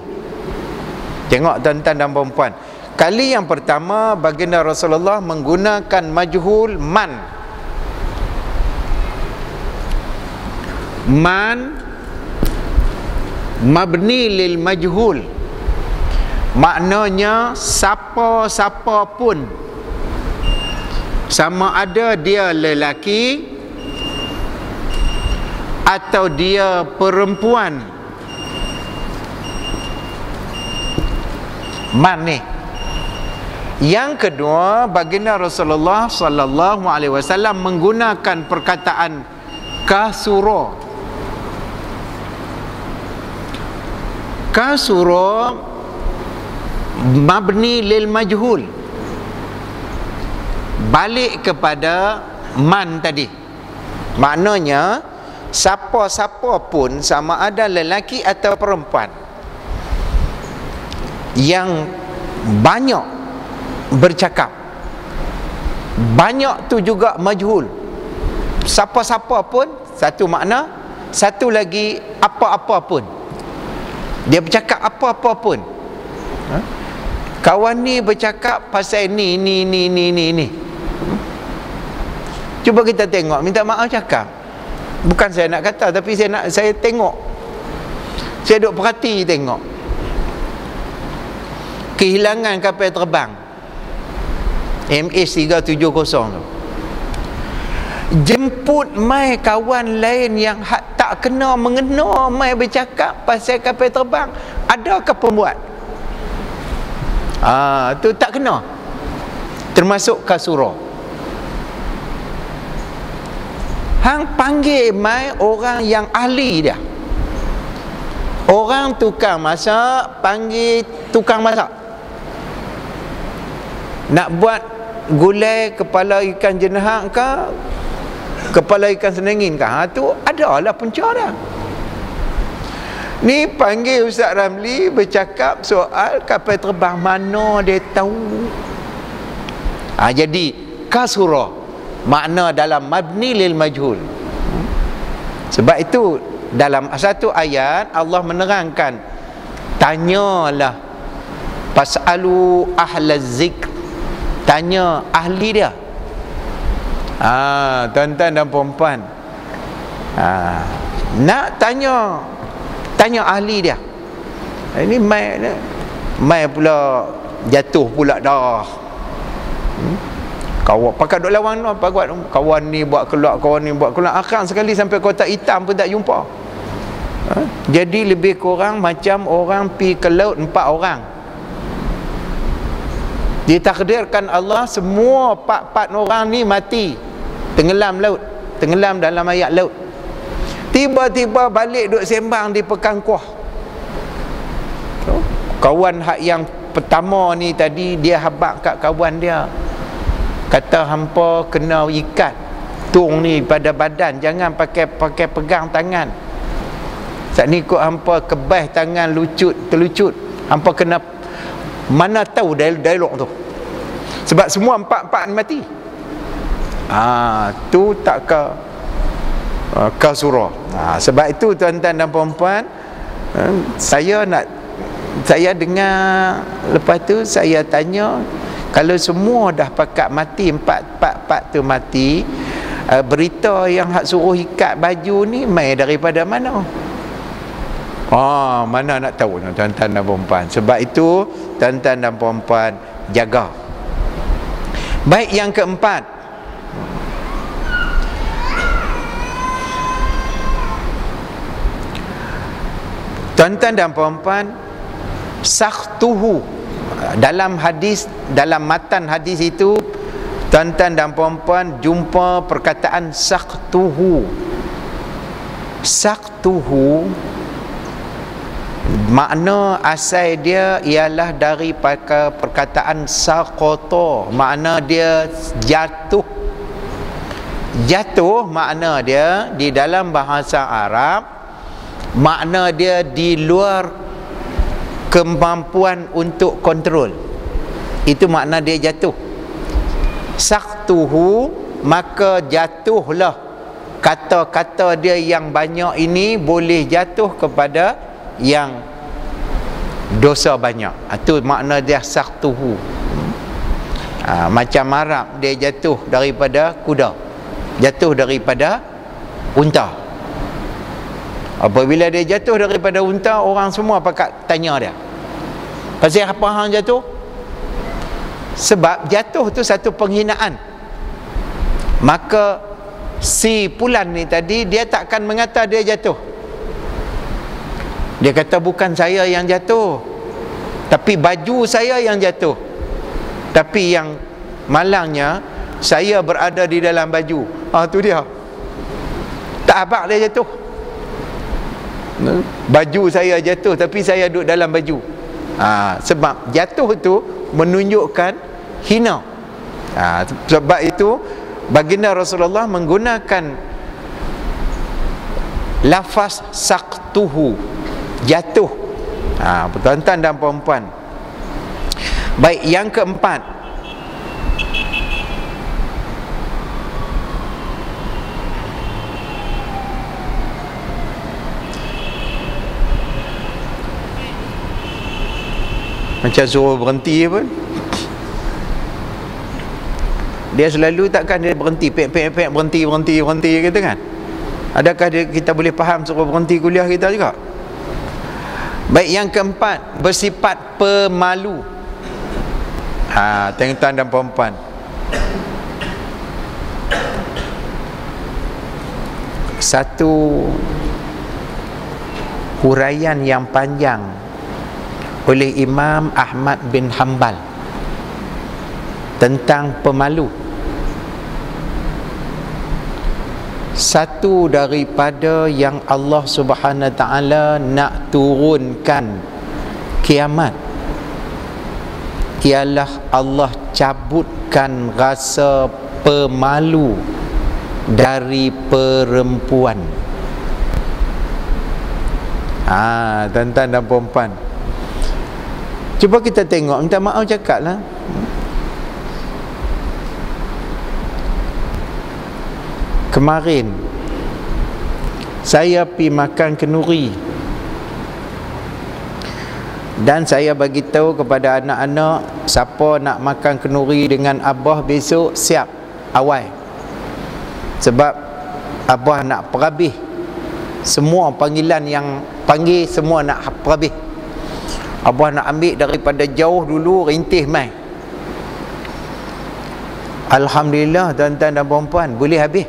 Tengok tuan-tuan dan puan-puan. Kali yang pertama, baginda Rasulullah menggunakan majhul man. Man mabni lil majhul, maknanya siapa-siapa pun, sama ada dia lelaki atau dia perempuan. Man ni. Yang kedua, baginda Rasulullah sallallahu alaihi wasallam menggunakan perkataan kasura. Kasura mabni lil majhul, balik kepada man tadi. Maknanya siapa-siapa pun, sama ada lelaki atau perempuan, yang banyak bercakap, banyak tu juga majhul. Siapa-siapa pun, satu makna, Satu lagi, apa-apa pun. Dia bercakap apa-apa pun. Kawan ni bercakap pasal ni. Cuba kita tengok, minta maaf cakap. Bukan saya nak kata, tapi saya tengok. Saya duk perhati tengok. Kehilangan kapal terbang MH370 tu. Jemput mai kawan lain yang tak mengena mai bercakap pasal kapal terbang. Adakah pembuat? Tu tak kena. Termasuk kasura. Hang panggil mai orang yang ahli dia. Orang tukang masak, panggil tukang masak. Nak buat gulai kepala ikan jenahak ke, kepala ikan senengin ke, tu adalah punca dia. Ni panggil Ustaz Ramli bercakap soal kapal terbang, mana dia tahu. Jadi kasura makna dalam mabni lil majhul. Sebab itu dalam satu ayat Allah menerangkan, tanyalah, fasalu ahlaz zikr, tanya ahli dia. Tuan-tuan dan puan-puan, nak tanya ahli dia. Ini mai pula jatuh pula dah. Kawan pakai duk lawan tu, kawan ni buat keluar, kawan ni buat keluar, akhir sekali sampai kotak hitam pun tak jumpa. Jadi lebih kurang macam orang pi ke laut 4 orang. Ditakdirkan Allah semua 4 orang ni mati, tenggelam laut, tenggelam dalam air laut. Tiba-tiba balik duk sembang di Pekan Kuah. Kawan hak yang pertama ni tadi, dia habaq kat kawan dia, kata hampa kena ikat tung ni pada badan, jangan pakai pegang tangan. Saat ni kok hampa kebas tangan terlucut, hampa kena, mana tahu dialog tu. Sebab semua 4 mati. Tu tak ke surah. Sebab itu tuan-tuan dan puan-puan, saya dengar lepas tu saya tanya, kalau semua dah pakat mati, 4 tu mati, berita yang hak suruh ikat baju ni mai daripada mana? Mana nak tahu tuan-tuan dan puan-puan. Sebab itu tuan-tuan dan puan-puan, jaga. Baik, yang keempat, tuan-tuan dan puan-puan, sakhtuhu. Dalam hadis, dalam matan hadis itu, tuan-tuan dan puan-puan jumpa perkataan sakhtuhu. Sakhtuhu makna asal dia ialah daripada perkataan saqata, makna dia jatuh. Jatuh makna dia di dalam bahasa Arab, makna dia di luar kemampuan untuk kontrol. Itu makna dia jatuh. Saqtuhu, maka jatuhlah. Kata-kata dia yang banyak ini boleh jatuh kepada yang dosa banyak. Itu makna dia saqtuhu. Macam Arab, dia jatuh daripada kuda, jatuh daripada unta. Apabila dia jatuh daripada unta, orang semua pakat tanya dia, pasal apa hang jatuh? Sebab jatuh tu satu penghinaan. Maka si Pulan ni tadi, dia takkan mengata dia jatuh. Dia kata bukan saya yang jatuh, tapi baju saya yang jatuh. Tapi yang malangnya, saya berada di dalam baju. Tu dia. Tak abang dia jatuh. Baju saya jatuh, tapi saya duduk dalam baju. Sebab jatuh itu menunjukkan hina. Sebab itu baginda Rasulullah menggunakan lafaz saqtuhu, jatuh. Tuan-tuan dan puan-puan. Baik, yang keempat, Macam suruh berhenti pun dia selalu takkan dia berhenti pek berhenti kata kan. Adakah kita boleh faham suruh berhenti kuliah kita juga? Baik, yang keempat, bersifat pemalu. Tuan-tuan dan puan-puan, satu huraian yang panjang oleh Imam Ahmad bin Hanbal tentang pemalu. Satu daripada yang Allah Subhanahu Wa Taala nak turunkan kiamat ialah Allah cabutkan rasa pemalu dari perempuan. Tuan-tuan dan puan-puan, cuba kita tengok, minta maaf cakap lah, kemarin saya pergi makan kenduri dan saya bagi tahu kepada anak-anak, siapa nak makan kenduri dengan abah besok siap awal, sebab abah nak perhabis semua panggilan yang panggil, semua nak perhabis. Abah nak ambil daripada jauh dulu, rintih mai. Alhamdulillah tuan-tuan dan puan-puan, boleh habis.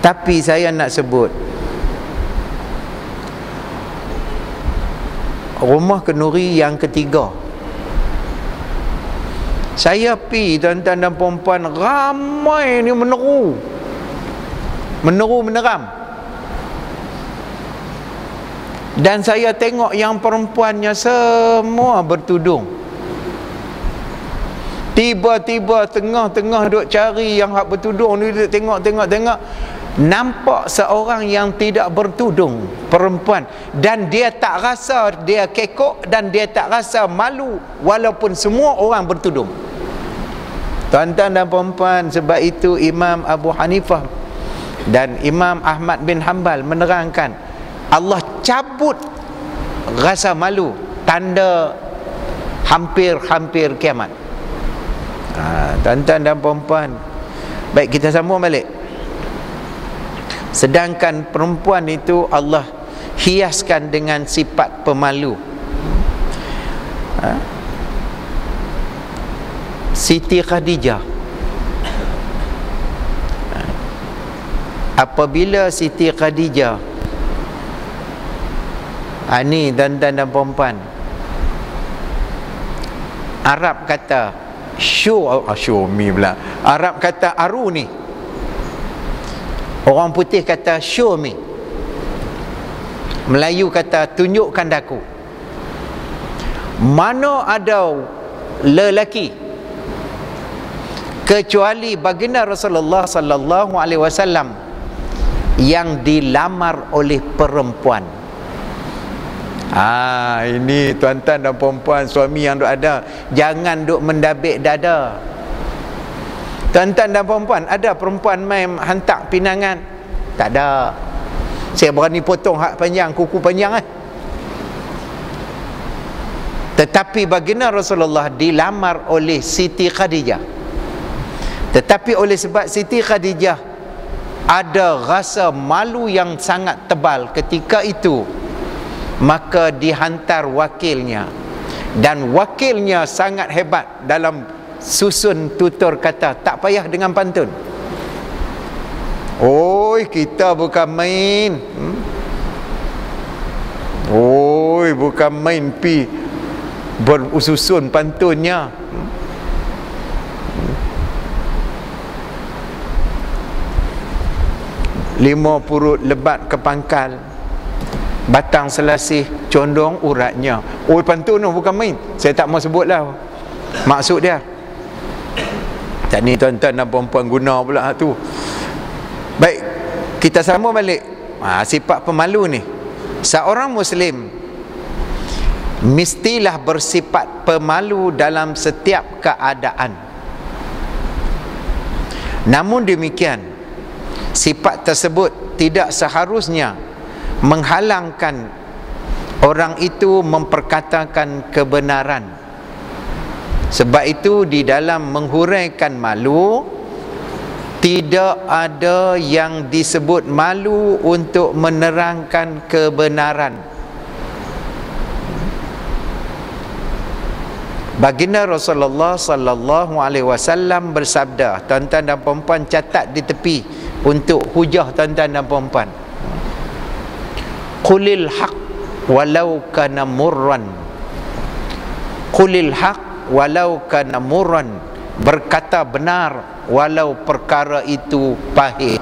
Tapi saya nak sebut, rumah kenduri yang ketiga saya pergi, tuan-tuan dan puan-puan, ramai ni meneru meneram. Dan saya tengok yang perempuannya semua bertudung. Tiba-tiba tengah-tengah duk cari yang hak bertudung ni, duk tengok, nampak seorang yang tidak bertudung, perempuan, dan dia tak rasa dia kekok dan dia tak rasa malu walaupun semua orang bertudung. Tuan-tuan dan puan-puan, sebab itu Imam Abu Hanifah dan Imam Ahmad bin Hanbal menerangkan Allah cabut rasa malu, tanda hampir kiamat. Tuan-tuan dan puan-puan, baik, kita sambung balik. Sedangkan perempuan itu Allah hiaskan dengan sifat pemalu. Siti Khadijah, apabila Siti Khadijah, ni tuan-tuan dan puan-puan, Arab kata show me pula, Arab kata aru ni, orang putih kata show me, Melayu kata tunjukkan daku. Mana ada lelaki kecuali baginda Rasulullah sallallahu alaihi wasallam yang dilamar oleh perempuan. Ini tuan-tuan dan puan-puan, suami yang duk ada, jangan duk mendabik dada. Tuan-tuan dan puan-puan, ada perempuan main hantar pinangan? Tak ada. Saya berani potong hak panjang, kuku panjang Tetapi baginda Rasulullah dilamar oleh Siti Khadijah. Tetapi oleh sebab Siti Khadijah ada rasa malu yang sangat tebal ketika itu, maka dihantar wakilnya, dan wakilnya sangat hebat dalam susun tutur kata, tak payah dengan pantun. Oi, kita bukan main. Oi, bukan main pi berususun pantunnya. Lima purut lebat ke pangkal, batang selasih condong uratnya. Oi, pantun tu bukan main. Saya tak mau sebutlah maksud dia. Tak ni tuan-tuan dan puan-puan guna pula tu. Baik, kita sambung balik. Sifat pemalu ni, seorang Muslim mestilah bersifat pemalu dalam setiap keadaan. Namun demikian, sifat tersebut tidak seharusnya menghalangkan orang itu memperkatakan kebenaran. Sebab itu di dalam menghuraikan malu, tidak ada yang disebut malu untuk menerangkan kebenaran. Baginda Rasulullah sallallahu alaihi wasallam bersabda, tuan-tuan dan puan-puan catat di tepi untuk hujah tuan-tuan dan puan-puan. Qulil haq walau kana murran. Qulil haq walau kana murran. Berkata benar walau perkara itu pahit.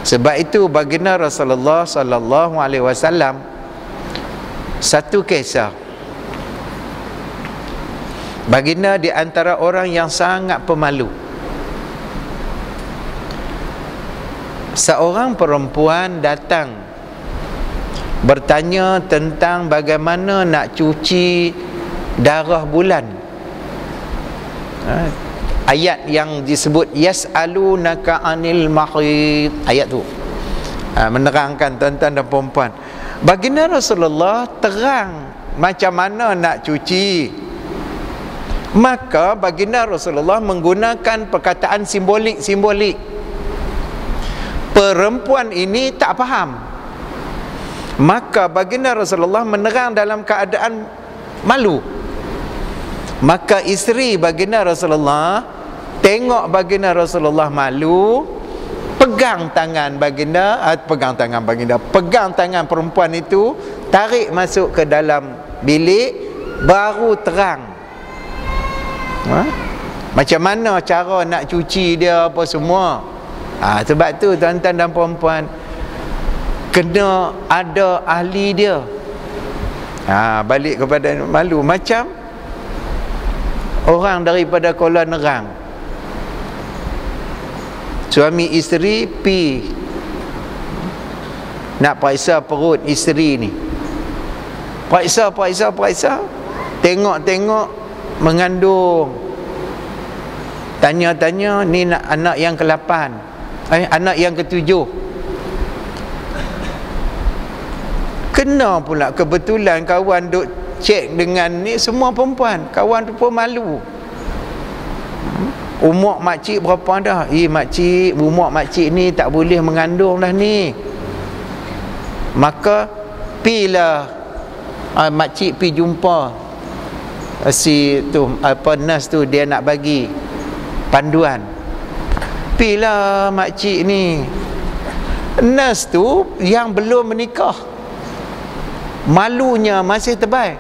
Sebab itu baginda Rasulullah sallallahu alaihi wasallam satu kisah. Baginda di antara orang yang sangat pemalu. Seorang perempuan datang bertanya tentang bagaimana nak cuci darah bulan. Ayat yang disebut yas'alunaka 'anil mahid, ayat tu menerangkan tuan-tuan dan puan-puan. Baginda Rasulullah terang macam mana nak cuci. Maka baginda Rasulullah menggunakan perkataan simbolik. Perempuan ini tak faham. Maka baginda Rasulullah menerang dalam keadaan malu. Maka isteri baginda Rasulullah tengok baginda Rasulullah malu, pegang tangan tangan perempuan itu, tarik masuk ke dalam bilik, baru terang macam mana cara nak cuci dia apa semua. Sebab tu tuan-tuan dan puan-puan, kena ada ahli dia. Balik kepada malu, macam orang daripada Kuala Nerang, suami isteri pi nak periksa perut isteri ni, periksa tengok mengandung, tanya ni nak anak yang ke-8, anak yang ke-7. Kena pula kebetulan kawan duk cek dengan ni semua perempuan, kawan tu pun malu. Umur makcik berapa dah? Makcik, umur makcik ni tak boleh mengandung dah ni. Maka pilah makcik pi jumpa si tu nurse tu, dia nak bagi panduan. Pilah makcik ni. Nurse tu yang belum menikah, malunya masih tebal.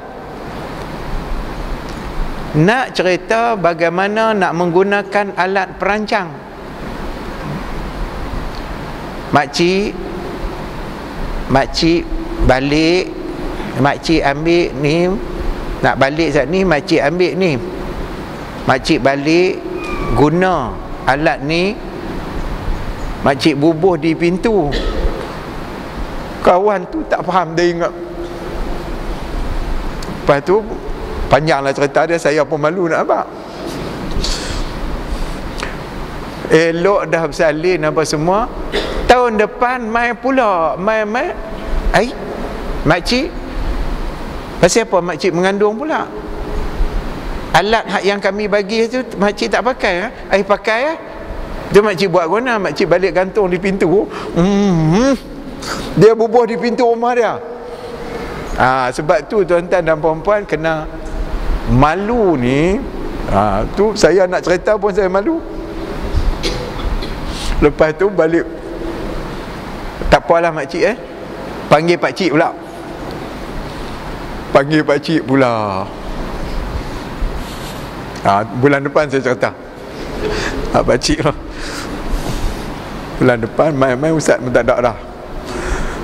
Nak cerita bagaimana nak menggunakan alat perancang. Makcik balik, makcik ambil ni, nak balik saat ni makcik ambil ni, makcik balik guna alat ni, makcik bubuh di pintu. Kawan tu tak faham, dia ingat. Lepas tu panjanglah cerita dia, saya pun malu nak apa. Elok dah bersalin apa semua. Tahun depan mai pula, mai makcik, pasal apa makcik mengandung pula? Alat yang kami bagi tu makcik tak pakai. Pakai dia makcik buat guna, makcik balik gantung di pintu. Dia bubuh di pintu rumah dia. Sebab tu tuan-tuan dan puan-puan kena malu ni. Tu saya nak cerita pun saya malu. Lepas tu balik, tak apalah makcik panggil pakcik pula. Bulan depan saya cerita pakcik lah. Bulan depan mai ustaz pun tak ada dah.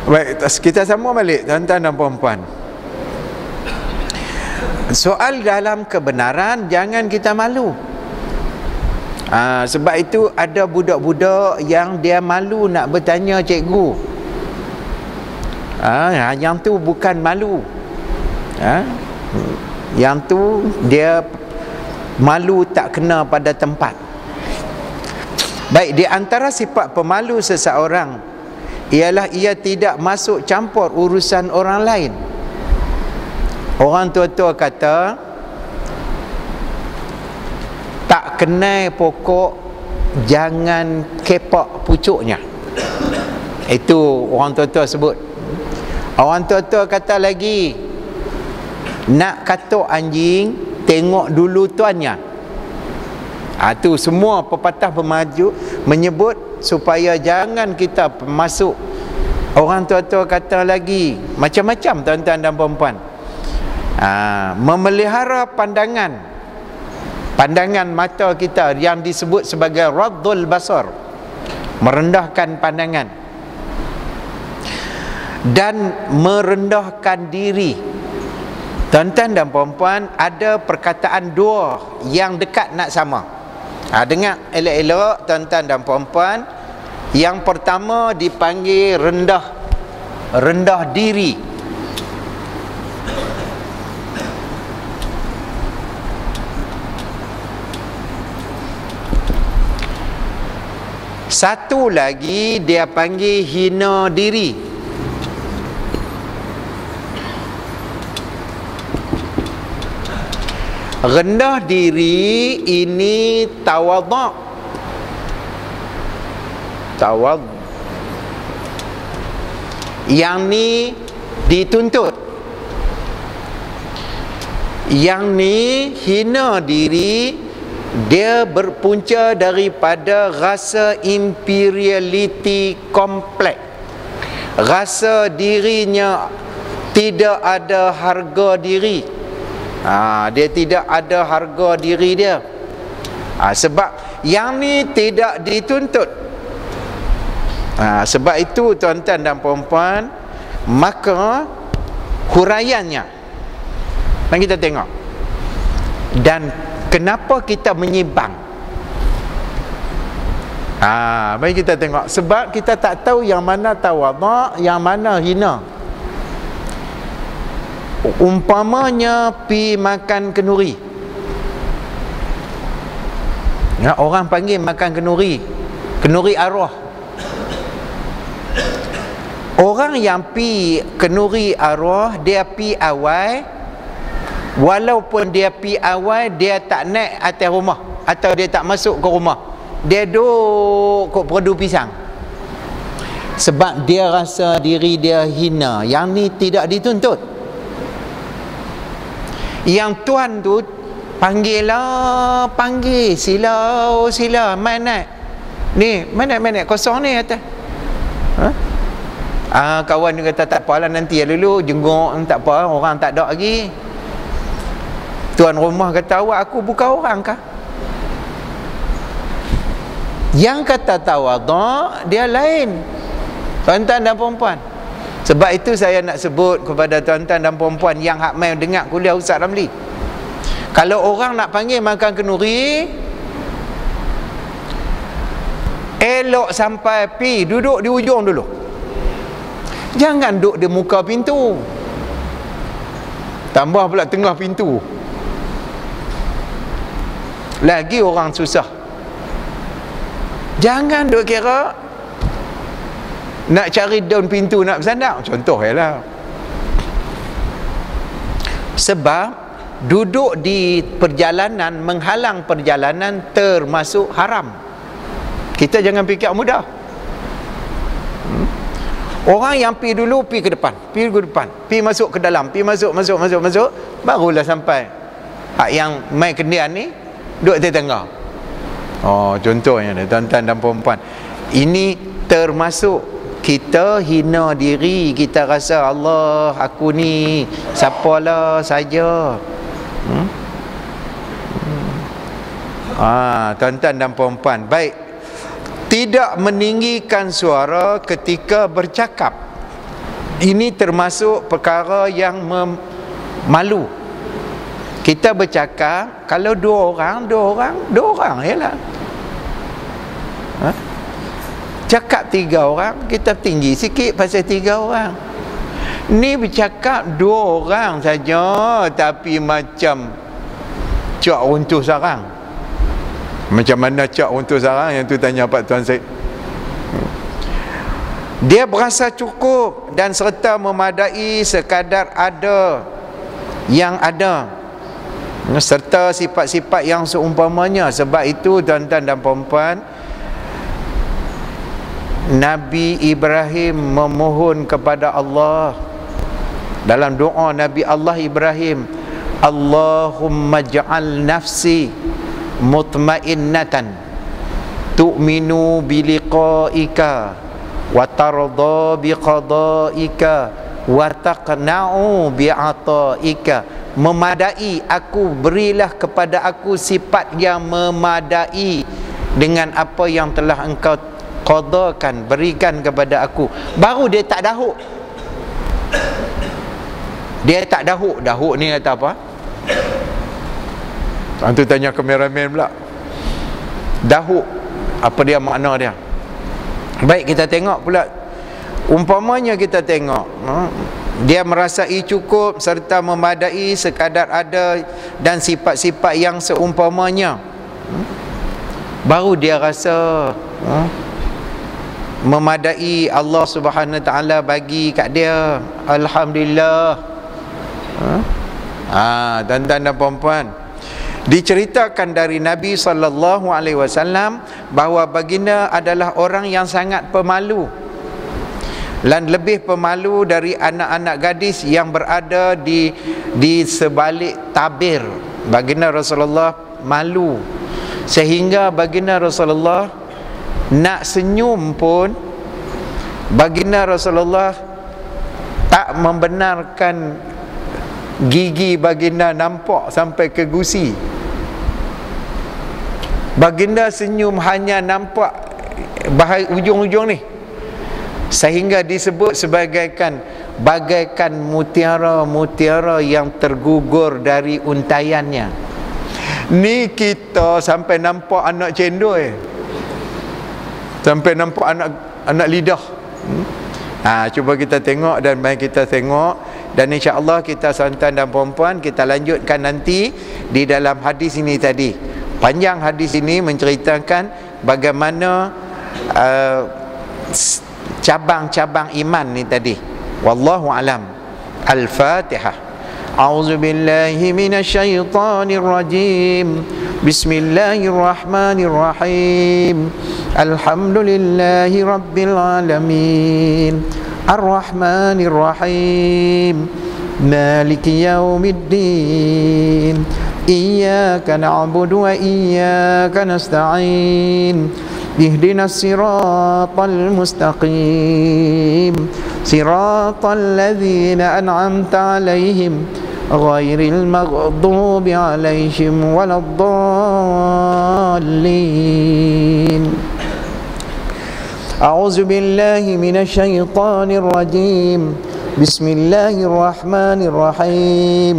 Baik, kita sama balik tuan-tuan dan puan-puan. Soal dalam kebenaran jangan kita malu. Sebab itu ada budak-budak yang dia malu nak bertanya cikgu. Yang tu bukan malu. Yang tu dia malu tak kena pada tempat. Baik, di antara sifat pemalu seseorang ialah ia tidak masuk campur urusan orang lain. Orang tua-tua kata tak kenal pokok jangan kepak pucuknya. Itu orang tua-tua sebut. Orang tua-tua kata lagi, nak katuk anjing tengok dulu tuannya. Tu semua pepatah pemaju menyebut supaya jangan kita masuk. Orang tua-tua kata lagi macam-macam tuan-tuan dan puan-puan. Memelihara pandangan mata kita yang disebut sebagai raddul basar, merendahkan pandangan dan merendahkan diri. Tuan-tuan dan puan-puan, ada perkataan dua yang dekat nak sama. Dengar elok-elok tuan-tuan dan puan-puan. Yang pertama dipanggil rendah diri. Satu lagi dia panggil hina diri. Rendah diri ini tawadhu'. Yang ni dituntut. Yang ni hina diri, dia berpunca daripada rasa inferiority complex. Rasa dirinya tidak ada harga diri. Dia tidak ada harga diri dia. Sebab yang ni tidak dituntut. Sebab itu tuan-tuan dan puan-puan, maka huraiannya mari kita tengok. Dan kenapa kita menyimpang? Mari kita tengok. Sebab kita tak tahu yang mana tawadhu', yang mana hina. Umpamanya pi makan kenduri. Orang panggil makan kenduri arwah. Orang yang pi kenduri arwah, dia pi awal. Walaupun dia pi awal, dia tak naik atas rumah atau dia tak masuk ke rumah. Dia duduk kat perdu pisang. Sebab dia rasa diri dia hina. Yang ni tidak dituntut. Yang tuan tu panggil sila mai naik. Ni mai naik kosong ni atas. Kawan dia kata tak apalah, nanti dulu jenguk, tak apa, orang tak ada lagi. Tuan rumah kata, awak aku bukan orang kah? Yang kata tawadhu' dia lain, tuan-tuan dan puan-puan. Sebab itu saya nak sebut kepada tuan-tuan dan puan-puan yang hak mai dengar kuliah Ustaz Ramli. Kalau orang nak panggil makan kenduri, elok sampai pi duduk di ujung dulu. Jangan duduk di muka pintu. Tambah pula tengah pintu. Lagi orang susah. Jangan duk kira nak cari daun pintu nak bersandar. Contoh ialah. Sebab duduk di perjalanan, menghalang perjalanan termasuk haram. Kita jangan fikir mudah. Orang yang pi dulu, pi ke depan, pi masuk ke dalam, pi masuk, barulah sampai. Hak yang mai kendian ni duduk di tengah. Contohnya ni tuan-tuan dan puan-puan. Ini termasuk kita hina diri, kita rasa Allah, aku ni siapalah saja. Tuan-tuan dan puan-puan, baik. Tidak meninggikan suara ketika bercakap. Ini termasuk perkara yang malu. Kita bercakap, kalau dua orang ialah. Cakap 3 orang, kita tinggi sikit pasal 3 orang. Ni bercakap 2 orang saja, tapi macam cak runtuh sarang. Macam mana cak runtuh sarang, yang tu tanya Pak Tuan Syed. Dia berasa cukup dan serta memadai sekadar ada yang ada serta sifat-sifat yang seumpamanya. Sebab itu tuan-tuan dan puan-puan, Nabi Ibrahim memohon kepada Allah dalam doa Nabi Allah Ibrahim, Allahumma ja'al nafsi mutmainnatan tu'minu biliqa'ika wa tarda biqada'ika wa taqna'u bi'ata'ika. Memadai aku, berilah kepada aku sifat yang memadai dengan apa yang telah engkau qadakan, berikan kepada aku. Baru dia tak dahuk. Dia tak dahuk. Dahuk ni kata apa? Antu tanya kameraman pula. Dahuk, apa dia makna dia? Baik, kita tengok pula. Umpamanya kita tengok, dia merasai cukup serta memadai sekadar ada dan sifat-sifat yang seumpamanya. Baru dia rasa memadai, Allah Subhanahu Wa Taala bagi kat dia, alhamdulillah. Tuan-tuan dan puan-puan, diceritakan dari Nabi sallallahu alaihi wasallam bahawa baginda adalah orang yang sangat pemalu, dan lebih pemalu dari anak-anak gadis yang berada di sebalik tabir. Baginda Rasulullah malu sehingga baginda Rasulullah nak senyum pun baginda Rasulullah tak membenarkan gigi baginda nampak sampai ke gusi. Baginda senyum hanya nampak ujung-ujung ni, sehingga disebut bagaikan mutiara-mutiara yang tergugur dari untaiannya. Ni kita sampai nampak anak cendol, sampai nampak anak lidah. Cuba kita tengok dan mari kita tengok, dan insya-Allah kita tuan-tuan dan puan-puan kita lanjutkan nanti di dalam hadis ini tadi. Panjang hadis ini menceritakan bagaimana cabang-cabang iman ni tadi. Wallahu alam. Al-Fatihah. A'udzu billahi minasyaitonir rajim. Bismillahirrahmanirrahim. Alhamdulillahi rabbil alamin. Ar-Rahmanir Rahim. Maliki yaumiddin. Iyyaka na'budu wa iyyaka nasta'in. Ihdinas siratal mustaqim. Siratal ladzina an'amta 'alaihim ghairil maghdubi 'alaihim waladdallin. A'udzu billahi minasy syaithanir rajim. Bismillahirrahmanirrahim.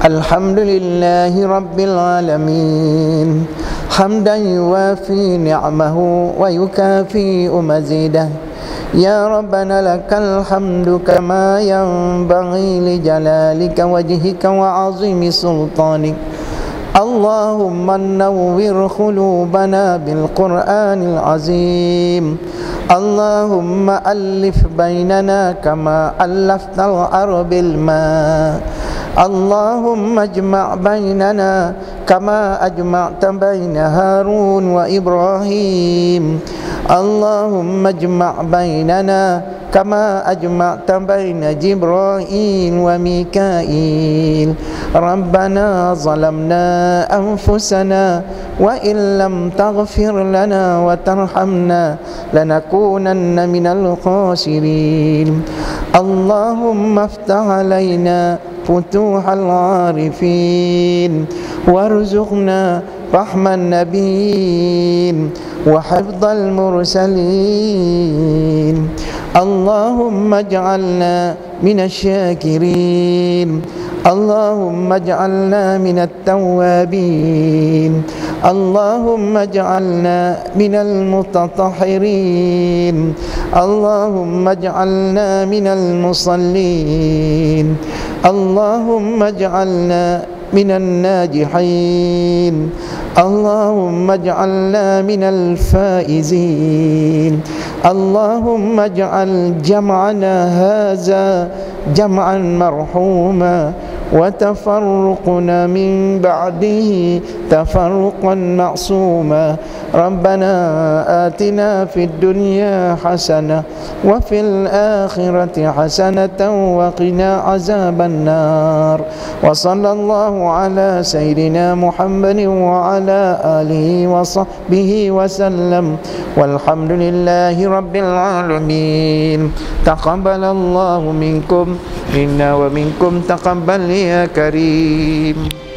Alhamdulillahi rabbil alamin. Hamdan yuwafi ni'amahu wa yukafi'u mazidah. Ya Rabbana lakal hamdu kama yanbaghi li jalalika wajhika wa azimi sultanik. Allahumma nawwir qulubana bil Qur'anil azim. Allahumma alif bainana kama allaftal arbil ma. Allahumma ajma' bainana kama ajma'ta baina Harun wa Ibrahim. Allahumma ajma' bainana kama ajma'ta baina Jibril wa Mikail. Rabbana zalamna anfusana wa in lam taghfir lana wa tarhamna lanakunanna minal khasirin. Allahumma aftah alaina futuhal arifin warzuqna rahman nabiyyin wa hifdhal mursalin. Allahumma ij'alna minasy syakirin. Allahumma ij'alna minat tawwabin. Allahumma ij'alna minal mutatahhirin. Allahumma ij'alna minal musallin. Allahumma ij'alna minan najihin. Allahumma ij'alna minal faizin. Allahumma ij'al jam'ana hadza jam'an marhuma وتفرقنا من بعده تفرقا معصوما ربنا آتنا في الدنيا حسنة وفي الآخرة حسنة وقنا عذاب النار وصلى الله على سيدنا محمد وعلى آله وصحبه وسلم والحمد لله رب العالمين تقبل الله منكم منا ومنكم تقبل يا كريم.